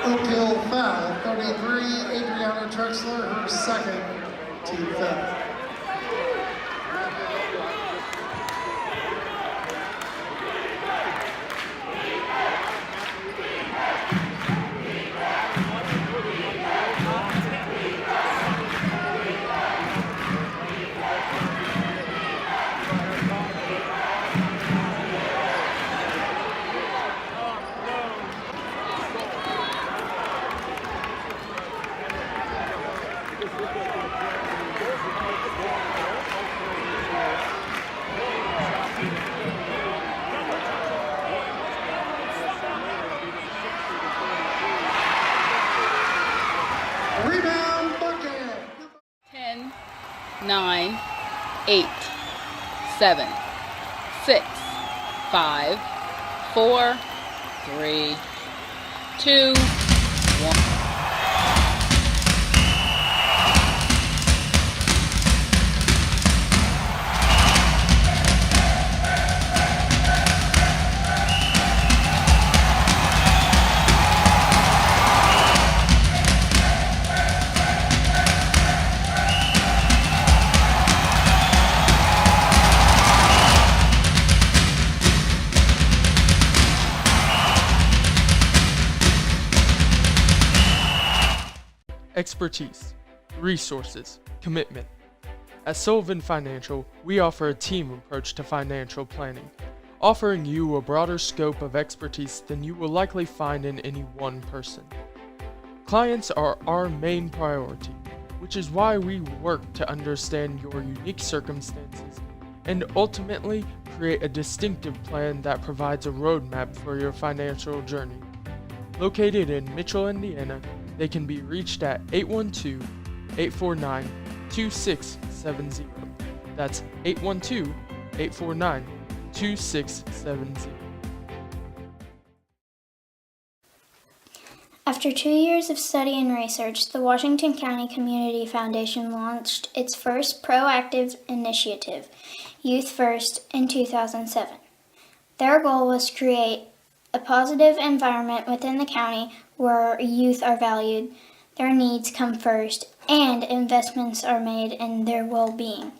Oak Hill foul, 33, Adriana Trexler, her second, team foul. Rebound bucket. 10, 9, 8, 7, 6, 5, 4, 3, 2, 1. Expertise, resources, commitment. At Sullivan Financial, we offer a team approach to financial planning, offering you a broader scope of expertise than you will likely find in any one person. Clients are our main priority, which is why we work to understand your unique circumstances and ultimately create a distinctive plan that provides a roadmap for your financial journey. Located in Mitchell, Indiana, they can be reached at 812-849-2670. That's 812-849-2670. After 2 years of study and research, the Washington County Community Foundation launched its first proactive initiative, Youth First, in 2007. Their goal was to create a positive environment within the county where youth are valued, their needs come first, and investments are made in their well-being.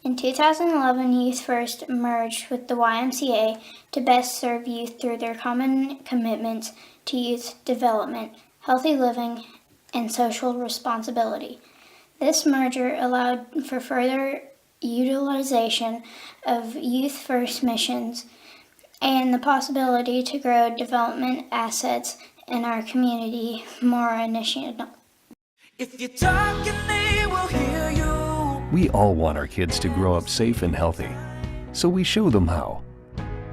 In 2011, Youth First merged with the YMCA to best serve youth through their common commitments to youth development, healthy living, and social responsibility. This merger allowed for further utilization of Youth First missions and the possibility to grow development assets in our community more initiative. If you're talking, they will hear you. We all want our kids to grow up safe and healthy, so we show them how.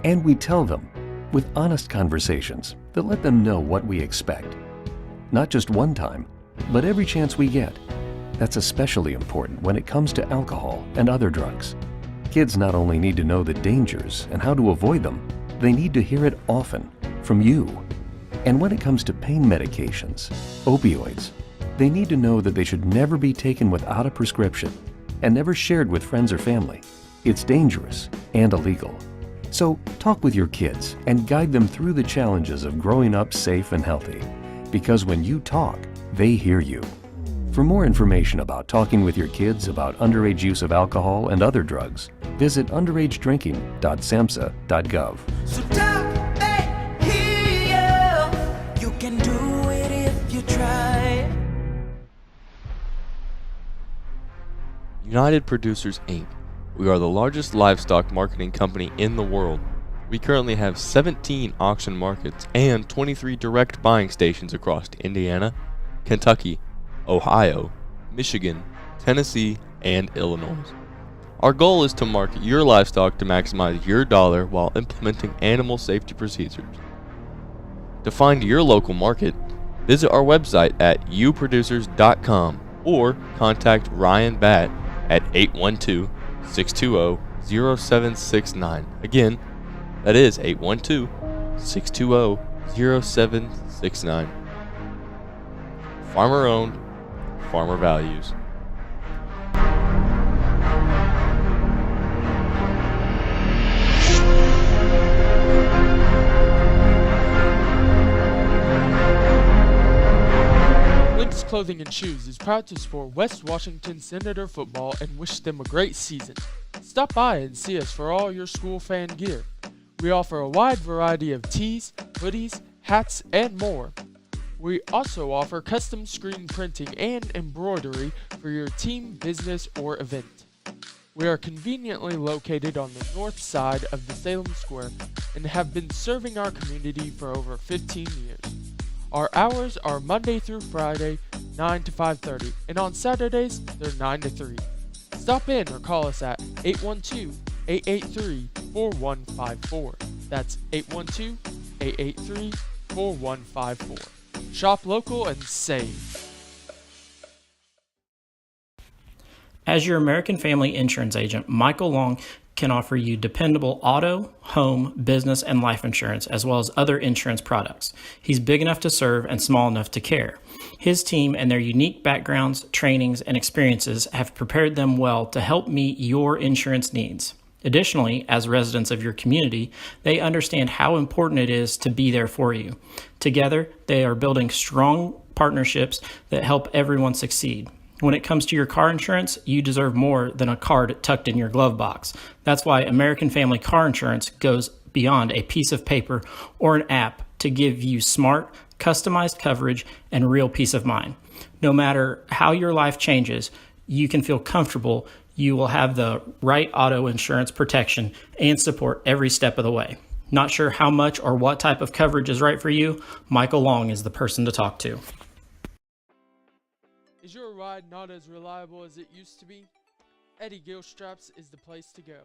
And we tell them with honest conversations that let them know what we expect. Not just one time, but every chance we get. That's especially important when it comes to alcohol and other drugs. Kids not only need to know the dangers and how to avoid them, they need to hear it often from you. And when it comes to pain medications, opioids, they need to know that they should never be taken without a prescription and never shared with friends or family. It's dangerous and illegal. So talk with your kids and guide them through the challenges of growing up safe and healthy. Because when you talk, they hear you. For more information about talking with your kids about underage use of alcohol and other drugs, visit underagedrinking.samhsa.gov. So talk, they hear you. You can do it if you try. United Producers, Inc. We are the largest livestock marketing company in the world. We currently have 17 auction markets and 23 direct buying stations across Indiana, Kentucky, Ohio, Michigan, Tennessee, and Illinois. Our goal is to market your livestock to maximize your dollar while implementing animal safety procedures. To find your local market, visit our website at uproducers.com or contact Ryan Batt at 812-620-0769. Again, that is 812-620-0769. Farmer owned, farmer values. Clothing and Shoes is proud to support West Washington Senator football and wish them a great season. Stop by and see us for all your school fan gear. We offer a wide variety of tees, hoodies, hats, and more. We also offer custom screen printing and embroidery for your team, business, or event. We are conveniently located on the north side of the Salem Square and have been serving our community for over 15 years. Our hours are Monday through Friday, 9 to 5:30, and on Saturdays, they're 9 to 3. Stop in or call us at 812-883-4154. That's 812-883-4154. Shop local and save. As your American Family Insurance agent, Michael Long can offer you dependable auto, home, business, and life insurance, as well as other insurance products. He's big enough to serve and small enough to care. His team and their unique backgrounds, trainings, and experiences have prepared them well to help meet your insurance needs. Additionally, as residents of your community, they understand how important it is to be there for you. Together, they are building strong partnerships that help everyone succeed. When it comes to your car insurance, you deserve more than a card tucked in your glove box. That's why American Family Car Insurance goes beyond a piece of paper or an app to give you smart, customized coverage and real peace of mind. No matter how your life changes, you can feel comfortable you will have the right auto insurance protection and support every step of the way. Not sure how much or what type of coverage is right for you? Michael Long is the person to talk to. Is your ride not as reliable as it used to be? Eddie Gilstraps is the place to go.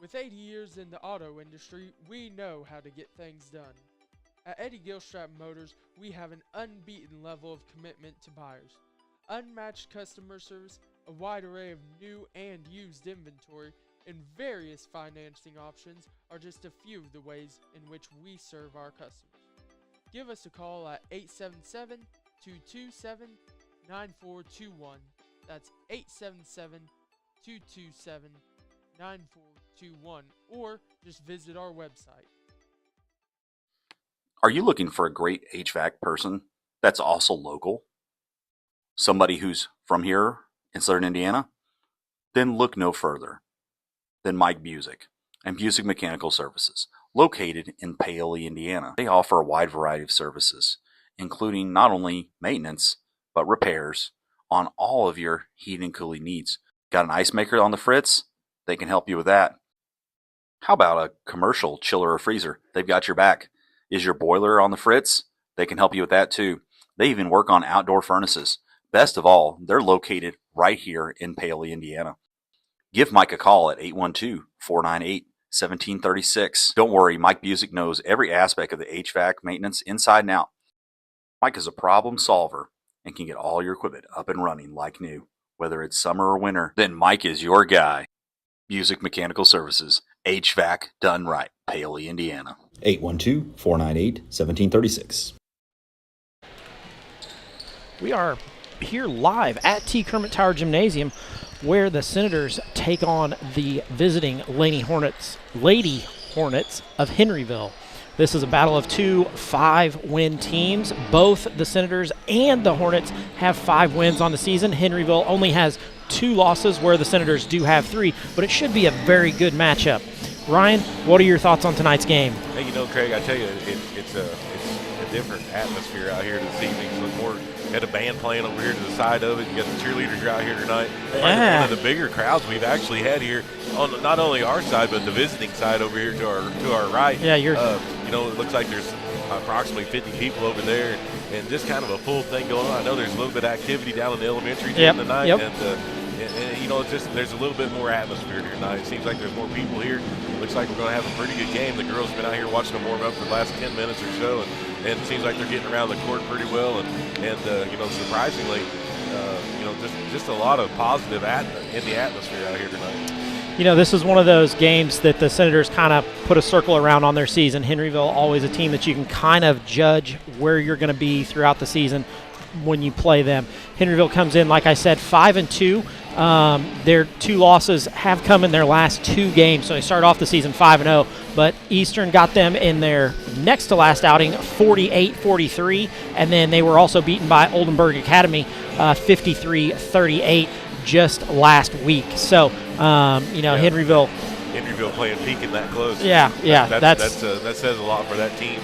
With 80 years in the auto industry, we know how to get things done. At Eddie Gilstrap Motors, we have an unbeaten level of commitment to buyers. Unmatched customer service, a wide array of new and used inventory, and various financing options are just a few of the ways in which we serve our customers. Give us a call at 877-227-9421. That's 877-227-9421, or just visit our website. Are you looking for a great HVAC person that's also local? Somebody who's from here in Southern Indiana? Then look no further than Mike Busick and Busick Mechanical Services, located in Paoli, Indiana. They offer a wide variety of services, including not only maintenance, but repairs on all of your heating and cooling needs. Got an ice maker on the fritz? They can help you with that. How about a commercial chiller or freezer? They've got your back. Is your boiler on the fritz? They can help you with that too. They even work on outdoor furnaces. Best of all, they're located right here in Paoli, Indiana. Give Mike a call at 812-498-1736. Don't worry, Mike Busick knows every aspect of the HVAC maintenance inside and out. Mike is a problem solver and can get all your equipment up and running like new. Whether it's summer or winter, then Mike is your guy. Busick Mechanical Services, HVAC done right, Paoli, Indiana. 812-498-1736. We are here live at T. Kermit Tower Gymnasium, where the Senators take on the visiting Lady Hornets of Henryville. This is a battle of two 5-win teams. Both the Senators and the Hornets have 5 wins on the season. Henryville only has 2 losses, where the Senators do have 3, but it should be a very good matchup. Ryan, what are your thoughts on tonight's game? Hey, Craig, I tell you, it's a different atmosphere out here this evening. So more got a band playing over here to the side of it. You got the cheerleaders out here tonight. Yeah. One of the bigger crowds we've actually had here on not only our side but the visiting side over here to our right. Yeah, you're. It looks like there's approximately 50 people over there, and just kind of a full thing going on. I know there's a little bit of activity down in the elementary gym tonight, and it's just there's a little bit more atmosphere here tonight. It seems like there's more people here. Looks like we're going to have a pretty good game. The girls have been out here watching them warm up for the last 10 minutes or so, and it seems like they're getting around the court pretty well. And surprisingly, just a lot of positive in the atmosphere out here tonight. This is one of those games that the Senators kind of put a circle around on their season. Henryville, always a team that you can kind of judge where you're going to be throughout the season. when you play them. Henryville comes in, like I said, 5-2. Their 2 losses have come in their last 2 games, so they started off the season 5-0. But Eastern got them in their next to last outing, 48-43, and then they were also beaten by Oldenburg Academy, 53-38, just last week. So, Henryville playing peaking that close. Yeah, that says a lot for that team.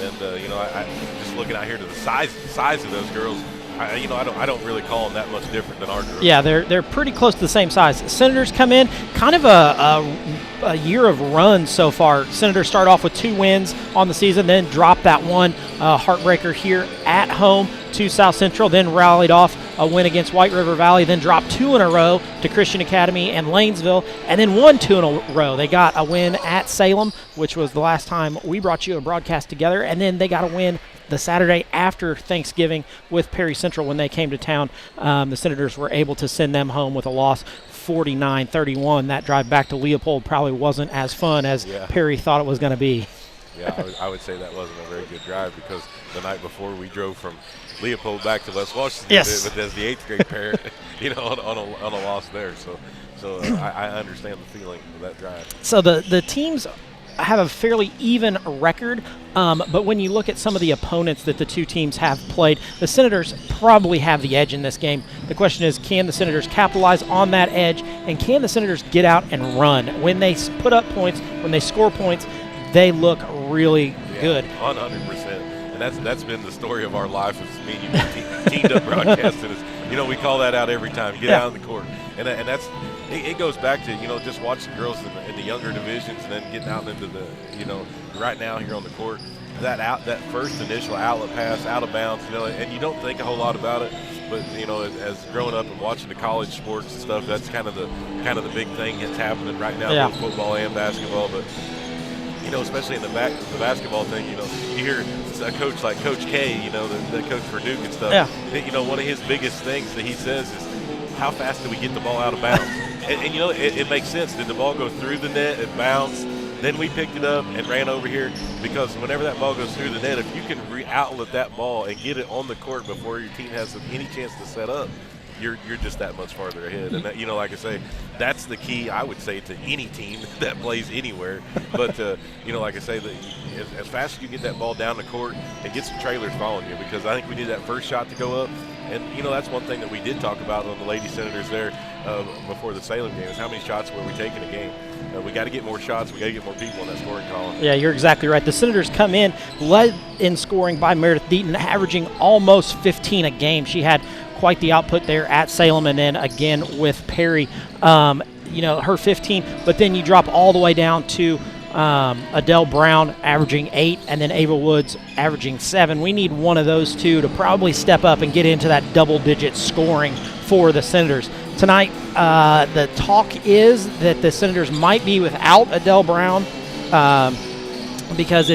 And I just looking out here to the size of those girls. I don't really call them that much different than our girls. Yeah, they're pretty close to the same size. Senators come in, kind of a year of runs so far. Senators start off with 2 wins on the season, then drop that one heartbreaker here at home to South Central, then rallied off a win against White River Valley, then dropped 2 in a row to Christian Academy and Lanesville, and then won 2 in a row. They got a win at Salem, which was the last time we brought you a broadcast together, and then they got a win the Saturday after Thanksgiving with Perry Central when they came to town. The Senators were able to send them home with a loss, 49-31. That drive back to Leopold probably wasn't as fun as Perry thought it was going to be. Yeah, I would say that wasn't a very good drive, because the night before we drove from Leopold back to West Washington, but as the 8th grade pair, on a loss there. So I understand the feeling of that drive. So the teams have a fairly even record, but when you look at some of the opponents that the 2 teams have played, the Senators probably have the edge in this game. The question is, can the Senators capitalize on that edge, and can the Senators get out and run? When they put up points, when they score points, they look really good. 100%. And that's been the story of our life, as me and you been teamed up broadcasting. We call that out every time. Get out on the court. And that's it goes back to, just watching girls in the younger divisions, and then getting out into the, right now here on the court, that first initial outlet pass out of bounds, and you don't think a whole lot about it, but as growing up and watching the college sports and stuff, that's kind of the big thing that's happening right now, both football and basketball. But especially in the basketball thing, you hear a coach like Coach K, the coach for Duke and stuff. Yeah. One of his biggest things that he says is, how fast do we get the ball out of bounds? and it makes sense. Did the ball go through the net and bounce? Then we picked it up and ran over here, because whenever that ball goes through the net, if you can outlet that ball and get it on the court before your team has any chance to set up, you're just that much farther ahead. And that, like I say, that's the key, I would say, to any team that plays anywhere. But like I say, as fast as you get that ball down the court and get some trailers following you, because I think we need that first shot to go up. And that's one thing that we did talk about on the Lady Senators there before the Salem game, is how many shots were we taking a game. We got to get more shots. We got to get more people in that scoring column. Yeah, you're exactly right. The Senators come in led in scoring by Meredith Deaton, averaging almost 15 a game. She had quite the output there at Salem, and then again with Perry, her 15. But then you drop all the way down to Adele Brown averaging 8, and then Ava Woods averaging 7. We need one of those 2 to probably step up and get into that double-digit scoring for the Senators. Tonight, the talk is that the Senators might be without Adele Brown because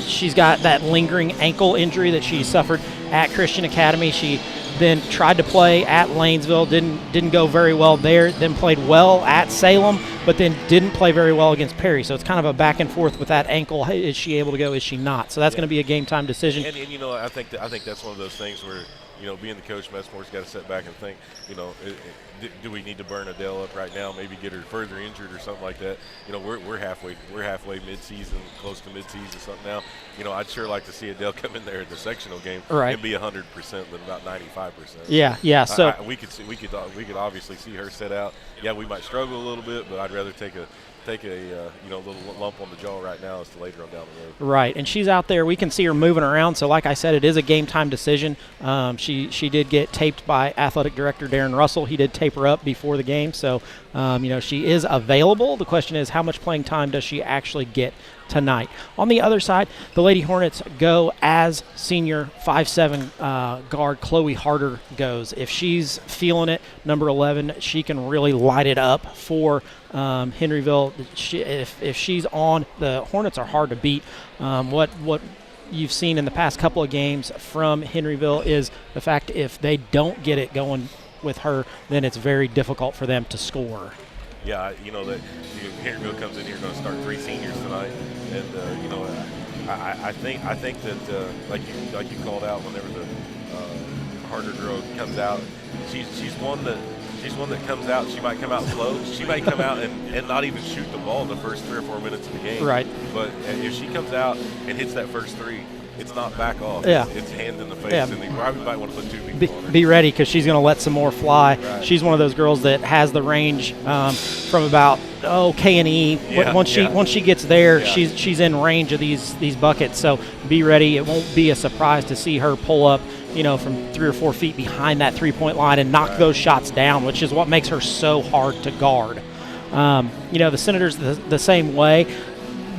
she's got that lingering ankle injury that she suffered at Christian Academy. She then tried to play at Lanesville, didn't go very well there, then played well at Salem, but then didn't play very well against Perry. So it's kind of a back and forth with that ankle. Is she able to go? Is she not? So that's going to be a game time decision. And I think that's one of those things where, being the coach, Messmore's got to sit back and think, do we need to burn Adele up right now? Maybe get her further injured or something like that. We're halfway mid-season, close to mid-season something now. I'd sure like to see Adele come in there at the sectional game and be 100% than about 95%. Yeah. So we could obviously see her set out. Yeah, we might struggle a little bit, but I'd rather take a little lump on the jaw right now as to later on down the road. Right, and she's out there. We can see her moving around. So like I said, it is a game time decision. She did get taped by athletic director Darren Russell. He did tape her up before the game. So, she is available. The question is, how much playing time does she actually get tonight? On the other side, the Lady Hornets go as senior 5'7" guard Chloe Harder goes. If she's feeling it, number 11, she can really light it up for Henryville. If she's on, the Hornets are hard to beat. What you've seen in the past couple of games from Henryville is the fact if they don't get it going with her, then it's very difficult for them to score. Yeah, that Henryville comes in here going to start 3 seniors tonight, and I think that like you called out, whenever the harder girl comes out, she's one that comes out. She might come out slow. She might come out and not even shoot the ball in the first 3 or 4 minutes of the game. Right. But if she comes out and hits that first three, it's not back off. Yeah. It's hand in the face. Yeah. And you probably might want to put 2 people on her. Be ready, because she's going to let some more fly. Right. She's one of those girls that has the range from about K&E. Yeah, Once she gets there, she's in range of these buckets. So be ready. It won't be a surprise to see her pull up, from 3 or 4 feet behind that 3-point line and knock those shots down, which is what makes her so hard to guard. The Senators the same way.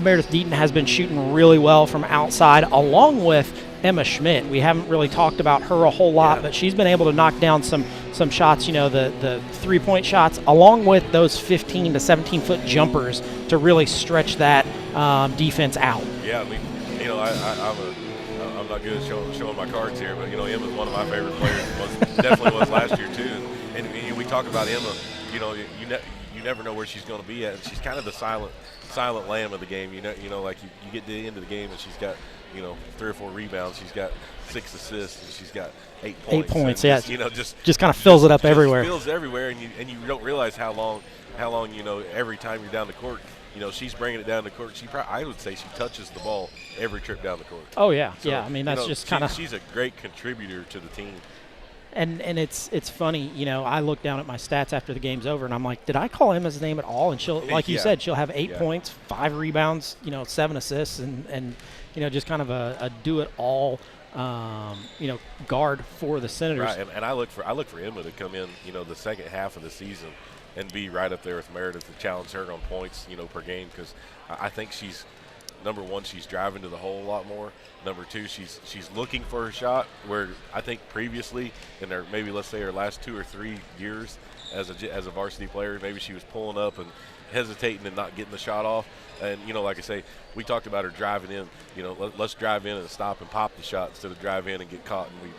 Meredith Deaton has been shooting really well from outside, along with Emma Schmidt. We haven't really talked about her a whole lot, but she's been able to knock down some shots, the 3-point shots, along with those 15 to 17-foot jumpers to really stretch that defense out. Yeah, I mean, I'm not good at showing my cards here, but Emma's one of my favorite players. Definitely was last year too. And we talk about Emma. You never know where she's going to be at. And she's kind of the silent lamb of the game. You get to the end of the game and she's got 3 or 4 rebounds. She's got 6 assists and she's got 8 points. 8 points, and yeah. Just kind of fills it up everywhere. Fills everywhere, and you don't realize how long every time you're down the court. She's bringing it down the court. I would say she touches the ball every trip down the court. Oh yeah, so, yeah. I mean, that's just kind of. She's a great contributor to the team. And it's funny, I look down at my stats after the game's over, and I'm like, did I call Emma's name at all? And she'll, like you said, she'll have 8 points, 5 rebounds, 7 assists, and just kind of a do-it-all, guard for the Senators. Right, and I look for Emma to come in, the second half of the season and be right up there with Meredith to challenge her on points, per game, because I think she's – number one, she's driving to the hole a lot more. Number two, she's looking for her shot, where I think previously in her, maybe let's say her last 2 or 3 years as a varsity player, maybe she was pulling up and hesitating and not getting the shot off. And like I say, we talked about her driving in. Let's drive in and stop and pop the shot instead of drive in and get caught, and we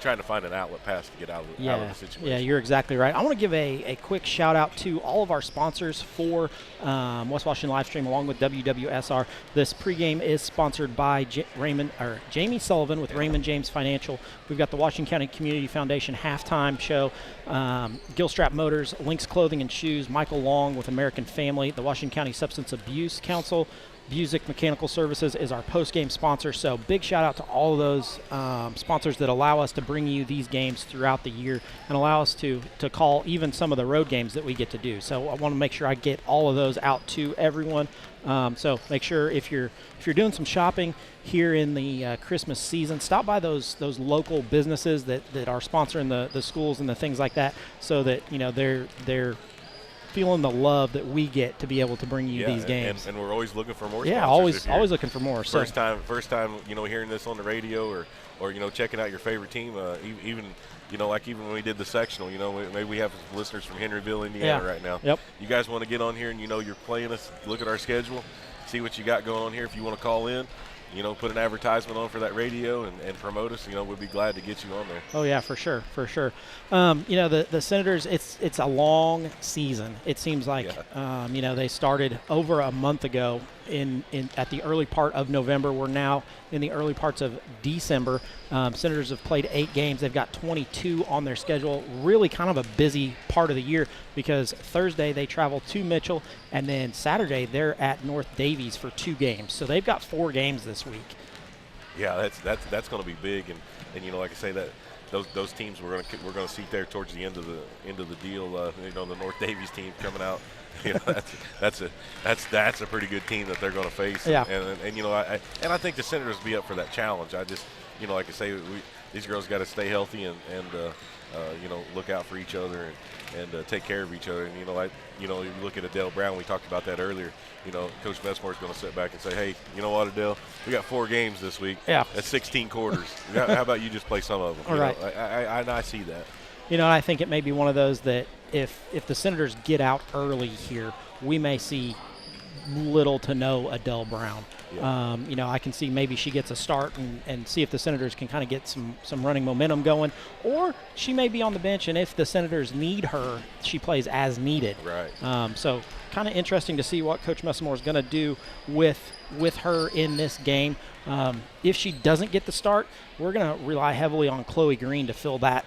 trying to find an outlet pass to get out of the situation. Yeah, you're exactly right. I want to give a quick shout out to all of our sponsors for West Washington Livestream, along with WWSR. This pregame is sponsored by Jamie Sullivan with Raymond James Financial. We've got the Washington County Community Foundation halftime show, Gilstrap Motors, Lynx Clothing and Shoes, Michael Long with American Family, the Washington County Substance Abuse Council, Busick Mechanical Services is our post-game sponsor. So big shout out to all of those sponsors that allow us to bring you these games throughout the year and allow us to call even some of the road games that we get to do. So I want to make sure I get all of those out to everyone. So make sure if you're doing some shopping here in the Christmas season, stop by those local businesses that are sponsoring the schools and the things like that, so that they're feeling the love that we get to be able to bring you these games. And we're always looking for more. Yeah, sponsors. always looking for more. First time, hearing this on the radio or checking out your favorite team. Even when we did the sectional, maybe we have listeners from Henryville, Indiana right now. Yep. You guys want to get on here and you're playing us. Look at our schedule, see what you got going on here. If you want to call in, put an advertisement on for that radio and promote us. We'd be glad to get you on there. Oh yeah, for sure. The Senators, it's a long season. It seems like, they started over a month ago at the early part of November. We're now in the early parts of December. Senators have played 8 games. They've got 22 on their schedule. Really kind of a busy part of the year, because Thursday they travel to Mitchell, and then Saturday they're at North Davies for 2 games. So they've got 4 games this week. Yeah, that's going to be big, and like I say, that those teams we're going to see there towards the end of the deal. The North Davies team coming out. That's a pretty good team that they're going to face. Yeah. And I think the Senators will be up for that challenge. I just like I say, these girls got to stay healthy and look out for each other and take care of each other. And you look at Adele Brown. We talked about that earlier. Coach Besmore's going to sit back and say, hey, you know what, Adele, we got 4 games this week. Yeah. That's 16 quarters. How about you just play some of them? All right. I see that. I think it may be one of those that if the Senators get out early here, we may see little to no Adele Brown. Yeah. You know, I can see maybe she gets a start and see if the Senators can kind of get some running momentum going, or she may be on the bench, and if the Senators need her, she plays as needed. Right. So kind of interesting to see what Coach Messamore is going to do with her in this game. If she doesn't get the start, we're going to rely heavily on Chloe Green to fill that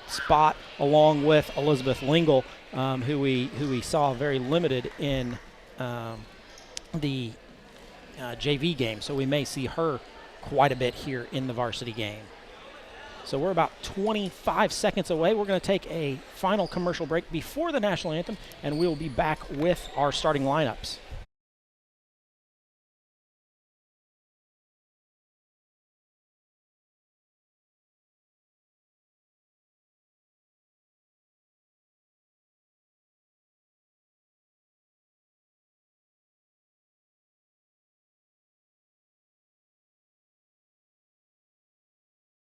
spot, along with Elizabeth Lingle, who we saw very limited in the JV game. So we may see her quite a bit here in the varsity game. So we're about 25 seconds away. We're going to take a final commercial break before the national anthem, and we'll be back with our starting lineups.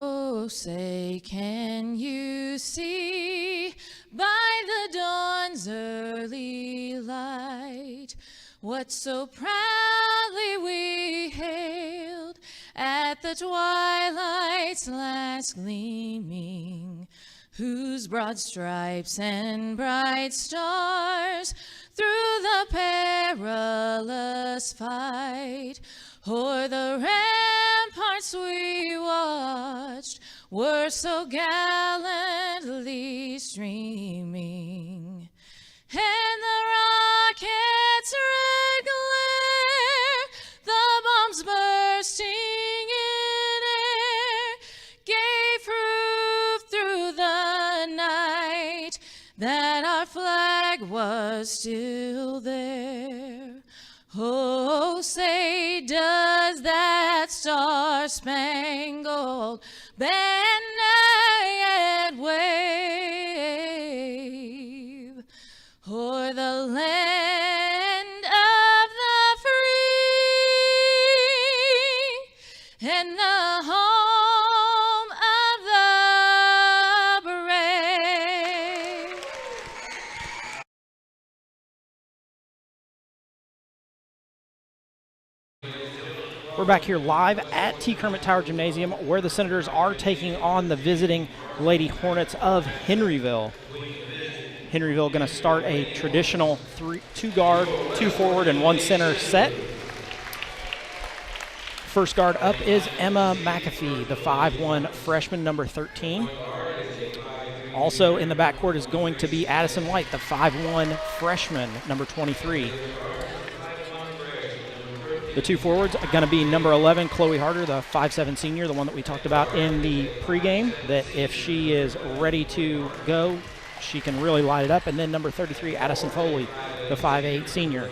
Oh, say, can you see by the dawn's early light what so proudly we hailed at the twilight's last gleaming, whose broad stripes and bright stars through the perilous fight o'er the ramparts we watched were so gallantly streaming, and the rocket's red glare, the bombs bursting in air, gave proof through the night that our flag was still there. Oh, say, does that star-spangled banner yet wave o'er the land of the free and the home of the brave? We're back here live at T. Kermit Tower Gymnasium, where the Senators are taking on the visiting Lady Hornets of Henryville. Henryville going to start a traditional 2 guard, 2 forward, and 1 center set. First guard up is Emma McAfee, the 5'1" freshman, number 13. Also in the backcourt is going to be Addison White, the 5'1" freshman, number 23. The 2 forwards are going to be number 11, Chloe Harder, the 5'7" senior, the one that we talked about in the pregame, that if she is ready to go, she can really light it up. And then number 33, Addison Foley, the 5'8" senior.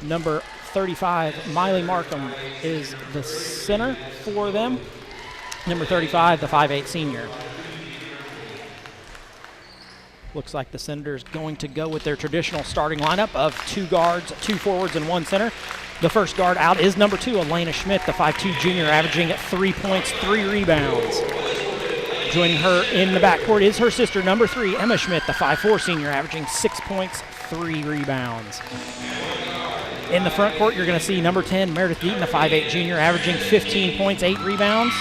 Number 35, Miley Markham, is the center for them. Number 35, the 5'8" senior. Looks like the Senators going to go with their traditional starting lineup of 2 guards, 2 forwards, and 1 center. The first guard out is number 2, Elena Schmidt, the 5'2" junior, averaging 3 points, 3 rebounds. Joining her in the backcourt is her sister, number 3, Emma Schmidt, the 5'4" senior, averaging 6 points, 3 rebounds. In the front court, you're going to see number 10, Meredith Deaton, the 5'8" junior, averaging 15 points, 8 rebounds.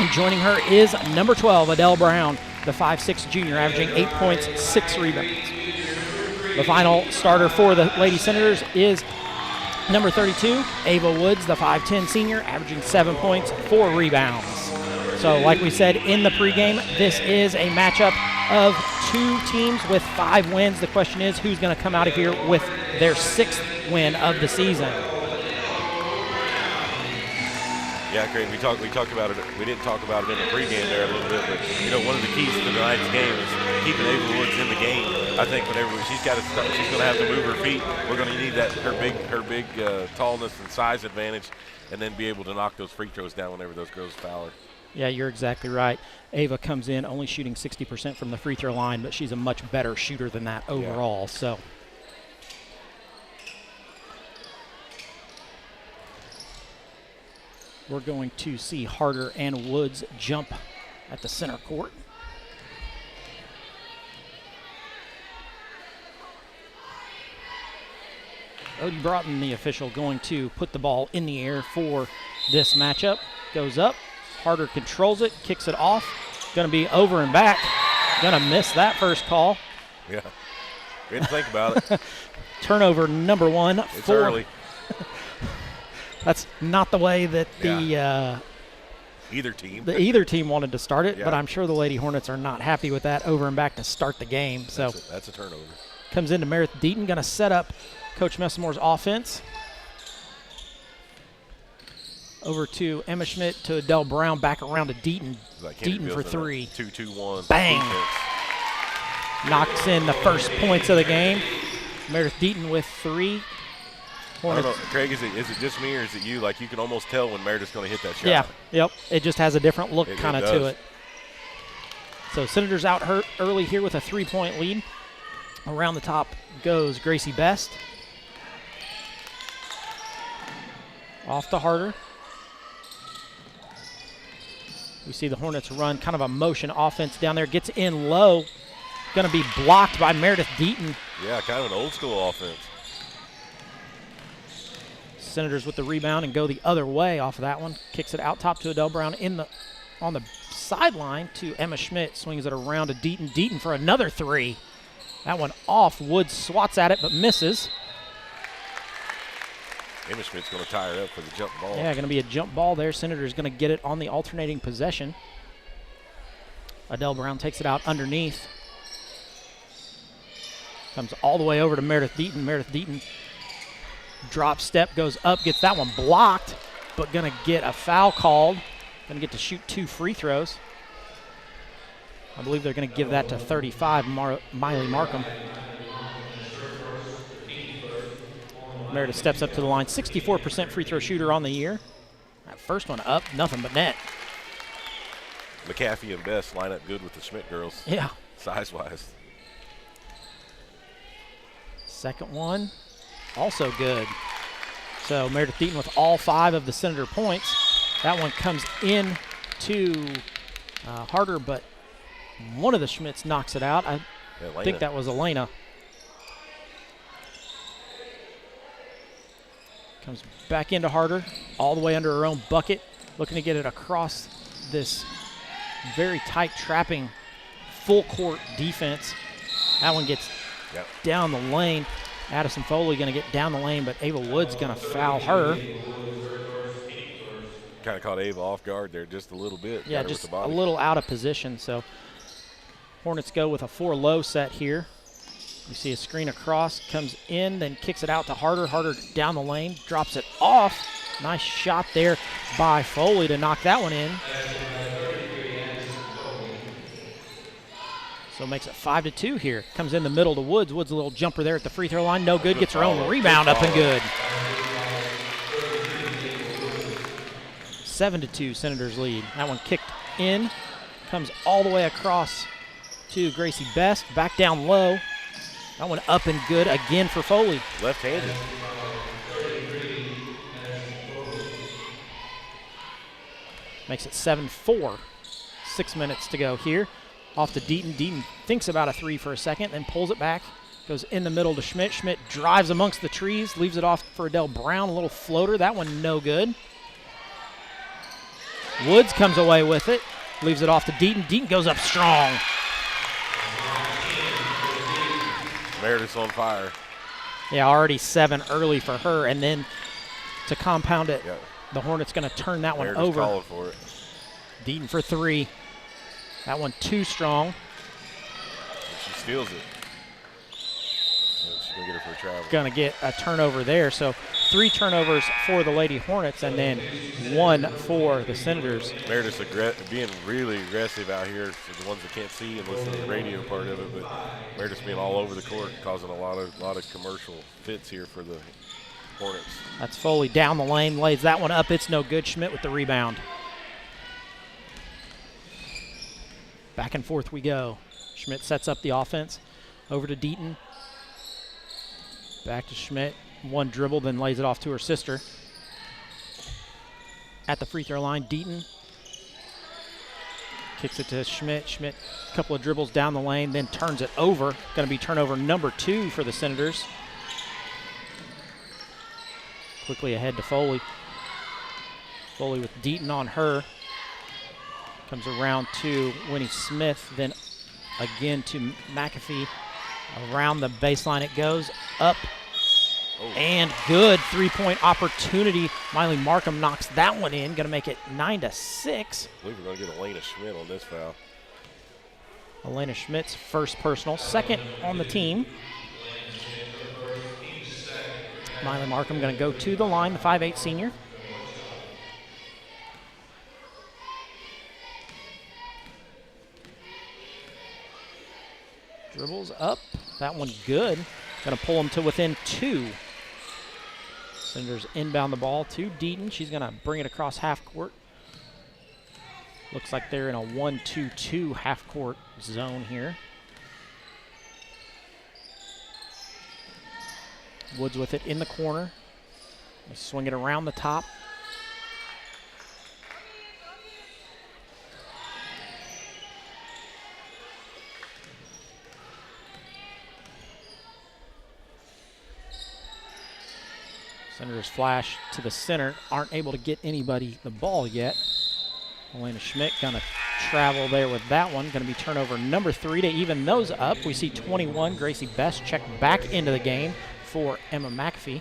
And joining her is number 12, Adele Brown, the 5'6" junior, averaging 8 points, 6 rebounds. The final starter for the Lady Senators is number 32, Ava Woods, the 5'10" senior, averaging 7 points, 4 rebounds. So like we said in the pregame, this is a matchup of 2 teams with 5 wins. The question is, who's going to come out of here with their 6th win of the season? Yeah, great. We talked about it. We didn't talk about it in the pregame there a little bit, but you know, one of the keys to tonight's game is keeping Ava Woods in the game. I think whenever she's got to start, she's going to have to move her feet. We're going to need that her big tallness and size advantage, and then be able to knock those free throws down whenever those girls foul her. Yeah, you're exactly right. Ava comes in only shooting 60% from the free throw line, but she's a much better shooter than that overall. Yeah. So. We're going to see Harder and Woods jump at the center court. Odie Broughton, the official, going to put the ball in the air for this matchup. Goes up, Harder controls it, kicks it off. Going to be over and back. Going to miss that first call. Yeah, didn't think about it. Turnover number 1. It's early. That's not the way that the either team wanted to start it, but I'm sure the Lady Hornets are not happy with that over and back to start the game. So that's a turnover. Comes into Meredith Deaton, going to set up Coach Messamore's offense. Over to Emma Schmidt, to Adele Brown, back around to Deaton. Deaton for 3. 2-2-1. Bang! Knocks in the first points of the game. Meredith Deaton with 3. I don't know, Craig, is it just me or is it you? Like, you can almost tell when Meredith's going to hit that shot. Yeah, yep. It just has a different look kind of to it. So Senators out hurt early here with a 3-point lead. Around the top goes Gracie Best. Off to Harder. We see the Hornets run kind of a motion offense down there. Gets in low. Going to be blocked by Meredith Deaton. Yeah, kind of an old school offense. Senators with the rebound and go the other way off of that one. Kicks it out top to Adele Brown on the sideline to Emma Schmidt. Swings it around to Deaton. Deaton for another 3. That one off. Woods swats at it but misses. Emma Schmidt's going to tie her up for the jump ball. Yeah, going to be a jump ball there. Senators going to get it on the alternating possession. Adele Brown takes it out underneath. Comes all the way over to Meredith Deaton. Meredith Deaton drop step, goes up, gets that one blocked, but going to get a foul called. Going to get to shoot 2 free throws. I believe they're going to give that to 35, Miley Markham. Meredith steps up to the line, 64% free throw shooter on the year. That first one up, nothing but net. McAfee and Best line up good with the Schmidt girls. Yeah. Size-wise. Second one, also good. So Meredith Deaton with all 5 of the Senator points. That one comes in to Harder, but one of the Schmidts knocks it out. I think that was Elena. Comes back into Harder, all the way under her own bucket, looking to get it across this very tight trapping full court defense. That one gets down the lane. Addison Foley going to get down the lane, but Ava Wood's going to foul her. Kind of caught Ava off guard there just a little bit. Yeah, just a little out of position. So Hornets go with a 4-low set here. You see a screen across, comes in, then kicks it out to Harder. Harder down the lane, drops it off. Nice shot there by Foley to knock that one in. So makes it 5-2 here. Comes in the middle to Woods. Woods a little jumper there at the free throw line. No good. Gets her own rebound up and good. 7-2 Senators lead. That one kicked in. Comes all the way across to Gracie Best. Back down low. That one up and good again for Foley. Left-handed. Makes it 7-4. 6 minutes to go here. Off to Deaton. Deaton thinks about a 3 for a second, then pulls it back. Goes in the middle to Schmidt. Schmidt drives amongst the trees, leaves it off for Adele Brown. A little floater. That one no good. Woods comes away with it. Leaves it off to Deaton. Deaton goes up strong. Meredith's on fire. Yeah, already 7 early for her. And then to compound it, the Hornets going to turn that Meredith's one over. calling for it. Deaton for 3. That one too strong. She steals it. She's going to get her for a travel. Going to get a turnover there. So 3 turnovers for the Lady Hornets and then 1 for the Senators. Meredith's being really aggressive out here for the ones that can't see and listen to the radio part of it, but Meredith's being all over the court, causing a lot of commercial fits here for the Hornets. That's Foley down the lane, lays that one up. It's no good. Schmidt with the rebound. Back and forth we go. Schmidt sets up the offense. Over to Deaton. Back to Schmidt. 1 dribble, then lays it off to her sister. At the free throw line, Deaton kicks it to Schmidt. Schmidt, a couple of dribbles down the lane, then turns it over. Going to be turnover number 2 for the Senators. Quickly ahead to Foley. Foley with Deaton on her. Comes around to Winnie Smith, then again to McAfee. Around the baseline it goes, up, and good three-point opportunity. Miley Markham knocks that one in, going to make it 9-6. I believe we're going to get Elena Schmidt on this foul. Elena Schmidt's first personal, second on the team. Miley Markham going to go to the line, the 5'8" senior. Dribbles up, that one good. Going to pull them to within 2. Senators inbound the ball to Deaton. She's going to bring it across half court. Looks like they're in a 1-2-2 half court zone here. Woods with it in the corner. They swing it around the top. Senators flash to the center, aren't able to get anybody the ball yet. Elena Schmidt gonna travel there with that one. Gonna be turnover number 3 to even those up. We see 21, Gracie Best check back into the game for Emma McAfee.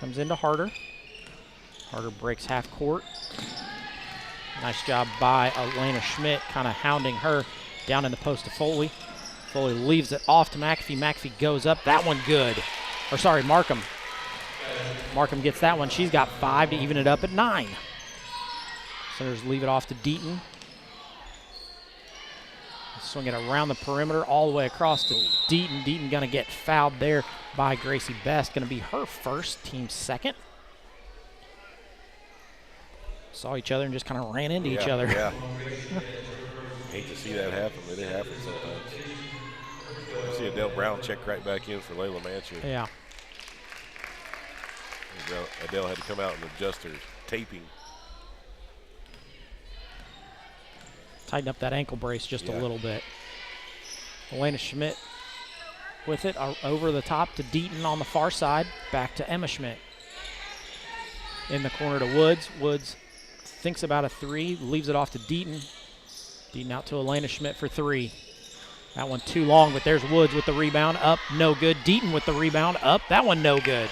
Comes into Harder. Harder breaks half court. Nice job by Elena Schmidt, kind of hounding her down in the post to Foley. Foley leaves it off to McAfee. McAfee goes up. That one good. Or sorry, Markham. Markham gets that one. She's got 5 to even it up at 9. Senators leave it off to Deaton. Swing it around the perimeter all the way across to Deaton. Deaton going to get fouled there by Gracie Best. Going to be her first, team second. Saw each other and just kind of ran into each other. Yeah. Hate to see that happen, but it happens sometimes. You see Adele Brown check right back in for Layla Mancher. Yeah. Adele had to come out and adjust her taping. Tighten up that ankle brace just a little bit. Elena Schmidt with it over the top to Deaton on the far side. Back to Emma Schmidt. In the corner to Woods. Woods thinks about a 3, leaves it off to Deaton. Deaton out to Elena Schmidt for 3. That one too long, but there's Woods with the rebound. Up, no good. Deaton with the rebound. Up, that one no good.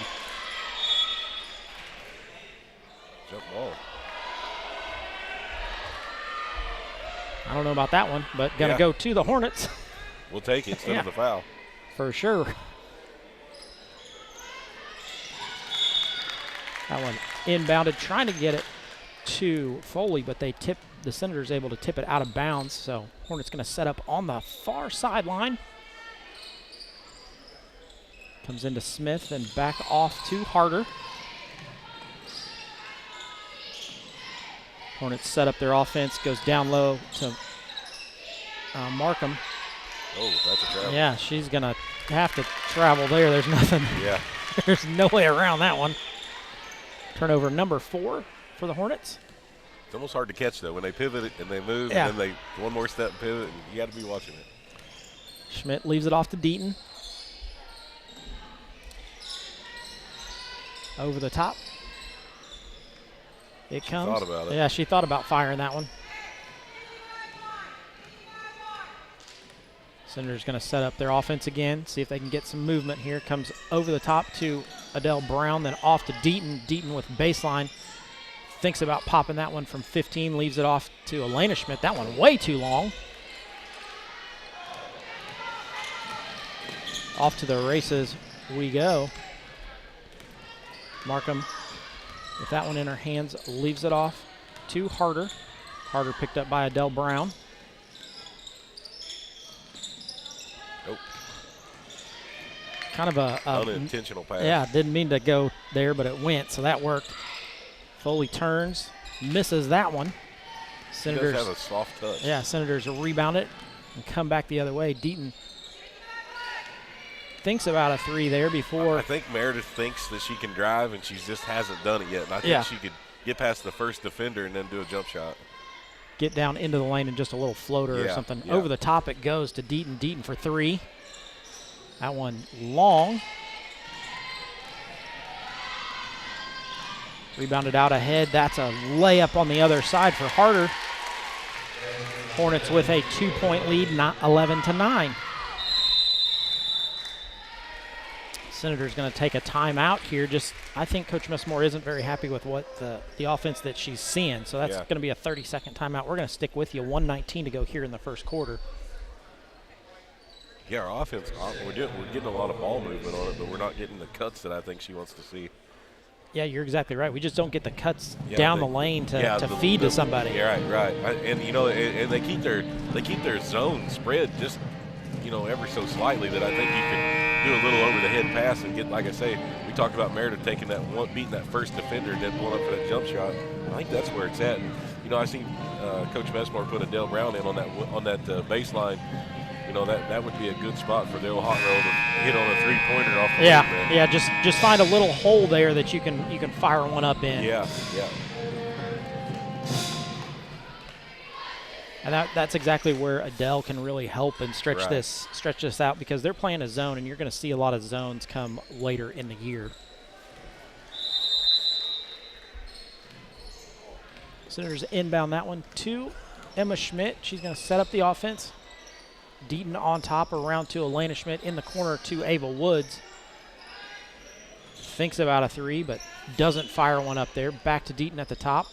Jump ball. I don't know about that one, but gonna go to the Hornets. We'll take it instead of the foul. For sure. That one inbounded, trying to get it to Foley, but the Senators able to tip it out of bounds, so Hornets going to set up on the far sideline. Comes into Smith and back off to Harder. Hornets set up their offense, goes down low to Markham. Oh, that's a travel. Yeah, she's going to have to travel there. There's nothing. Yeah. There's no way around that one. Turnover number 4 for the Hornets. It's almost hard to catch, though, when they pivot and they move, and then they one more step and pivot, and you got to be watching it. Schmidt leaves it off to Deaton. Over the top. It comes. Thought about it. Yeah, she thought about firing that one. Senators going to set up their offense again, see if they can get some movement here. Comes over the top to Adele Brown, then off to Deaton. Deaton with baseline. Thinks about popping that one from 15, leaves it off to Elena Schmidt. That one way too long. Off to the races we go. Markham with that one in her hands, leaves it off to Harder. Harder picked up by Adele Brown. Nope. Kind of a unintentional pass. Yeah, didn't mean to go there, but it went, so that worked. Foley turns, misses that one. Senators does have a soft touch. Yeah, Senators rebound it and come back the other way. Deaton thinks about a 3 there before. I think Meredith thinks that she can drive, and she just hasn't done it yet. And I think she could get past the first defender and then do a jump shot. get down into the lane and just a little floater or something. Yeah. Over the top it goes to Deaton. Deaton for 3. That one long. Rebounded out ahead. That's a layup on the other side for Harder. Hornets with a 2-point lead, 11-9. Senators going to take a timeout here. I think Coach Messmore isn't very happy with what the offense that she's seeing. So that's going to be a 30-second timeout. We're going to stick with you. 1:19 to go here in the first quarter. Yeah, our offense, we're getting a lot of ball movement on it, but we're not getting the cuts that I think she wants to see. Yeah, you're exactly right. We just don't get the cuts down the lane to feed to somebody. Yeah, right. And and they keep their zone spread just ever so slightly, that I think you can do a little over the head pass and get, like I say, we talked about Meredith taking beating that first defender and then pulling up for that jump shot. I think that's where it's at. And I seen Coach Messmore put Adele Brown in on that baseline. That would be a good spot for the old hot roll to hit on a three-pointer off the wing there. Yeah, just find a little hole there that you can fire one up in. Yeah. And that's exactly where Adele can really help and stretch this out, because they're playing a zone, and you're going to see a lot of zones come later in the year. Senators inbound that one to Emma Schmidt. She's going to set up the offense. Deaton on top, around to Elena Schmidt in the corner to Ava Woods. Thinks about a 3, but doesn't fire one up there. Back to Deaton at the top.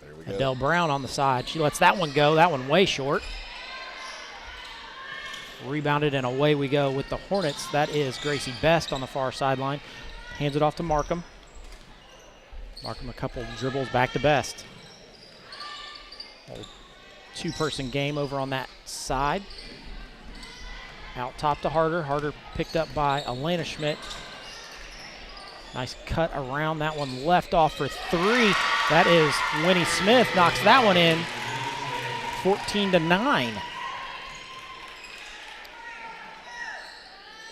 There we go. Adele Brown on the side. She lets that one go. That one way short. Rebounded, and away we go with the Hornets. That is Gracie Best on the far sideline. Hands it off to Markham. Markham a couple dribbles back to Best. Old two-person game over on that side. Out top to Harder. Harder picked up by Elena Schmidt. Nice cut around. That one left off for 3. That is Winnie Smith. Knocks that one in. 14-9.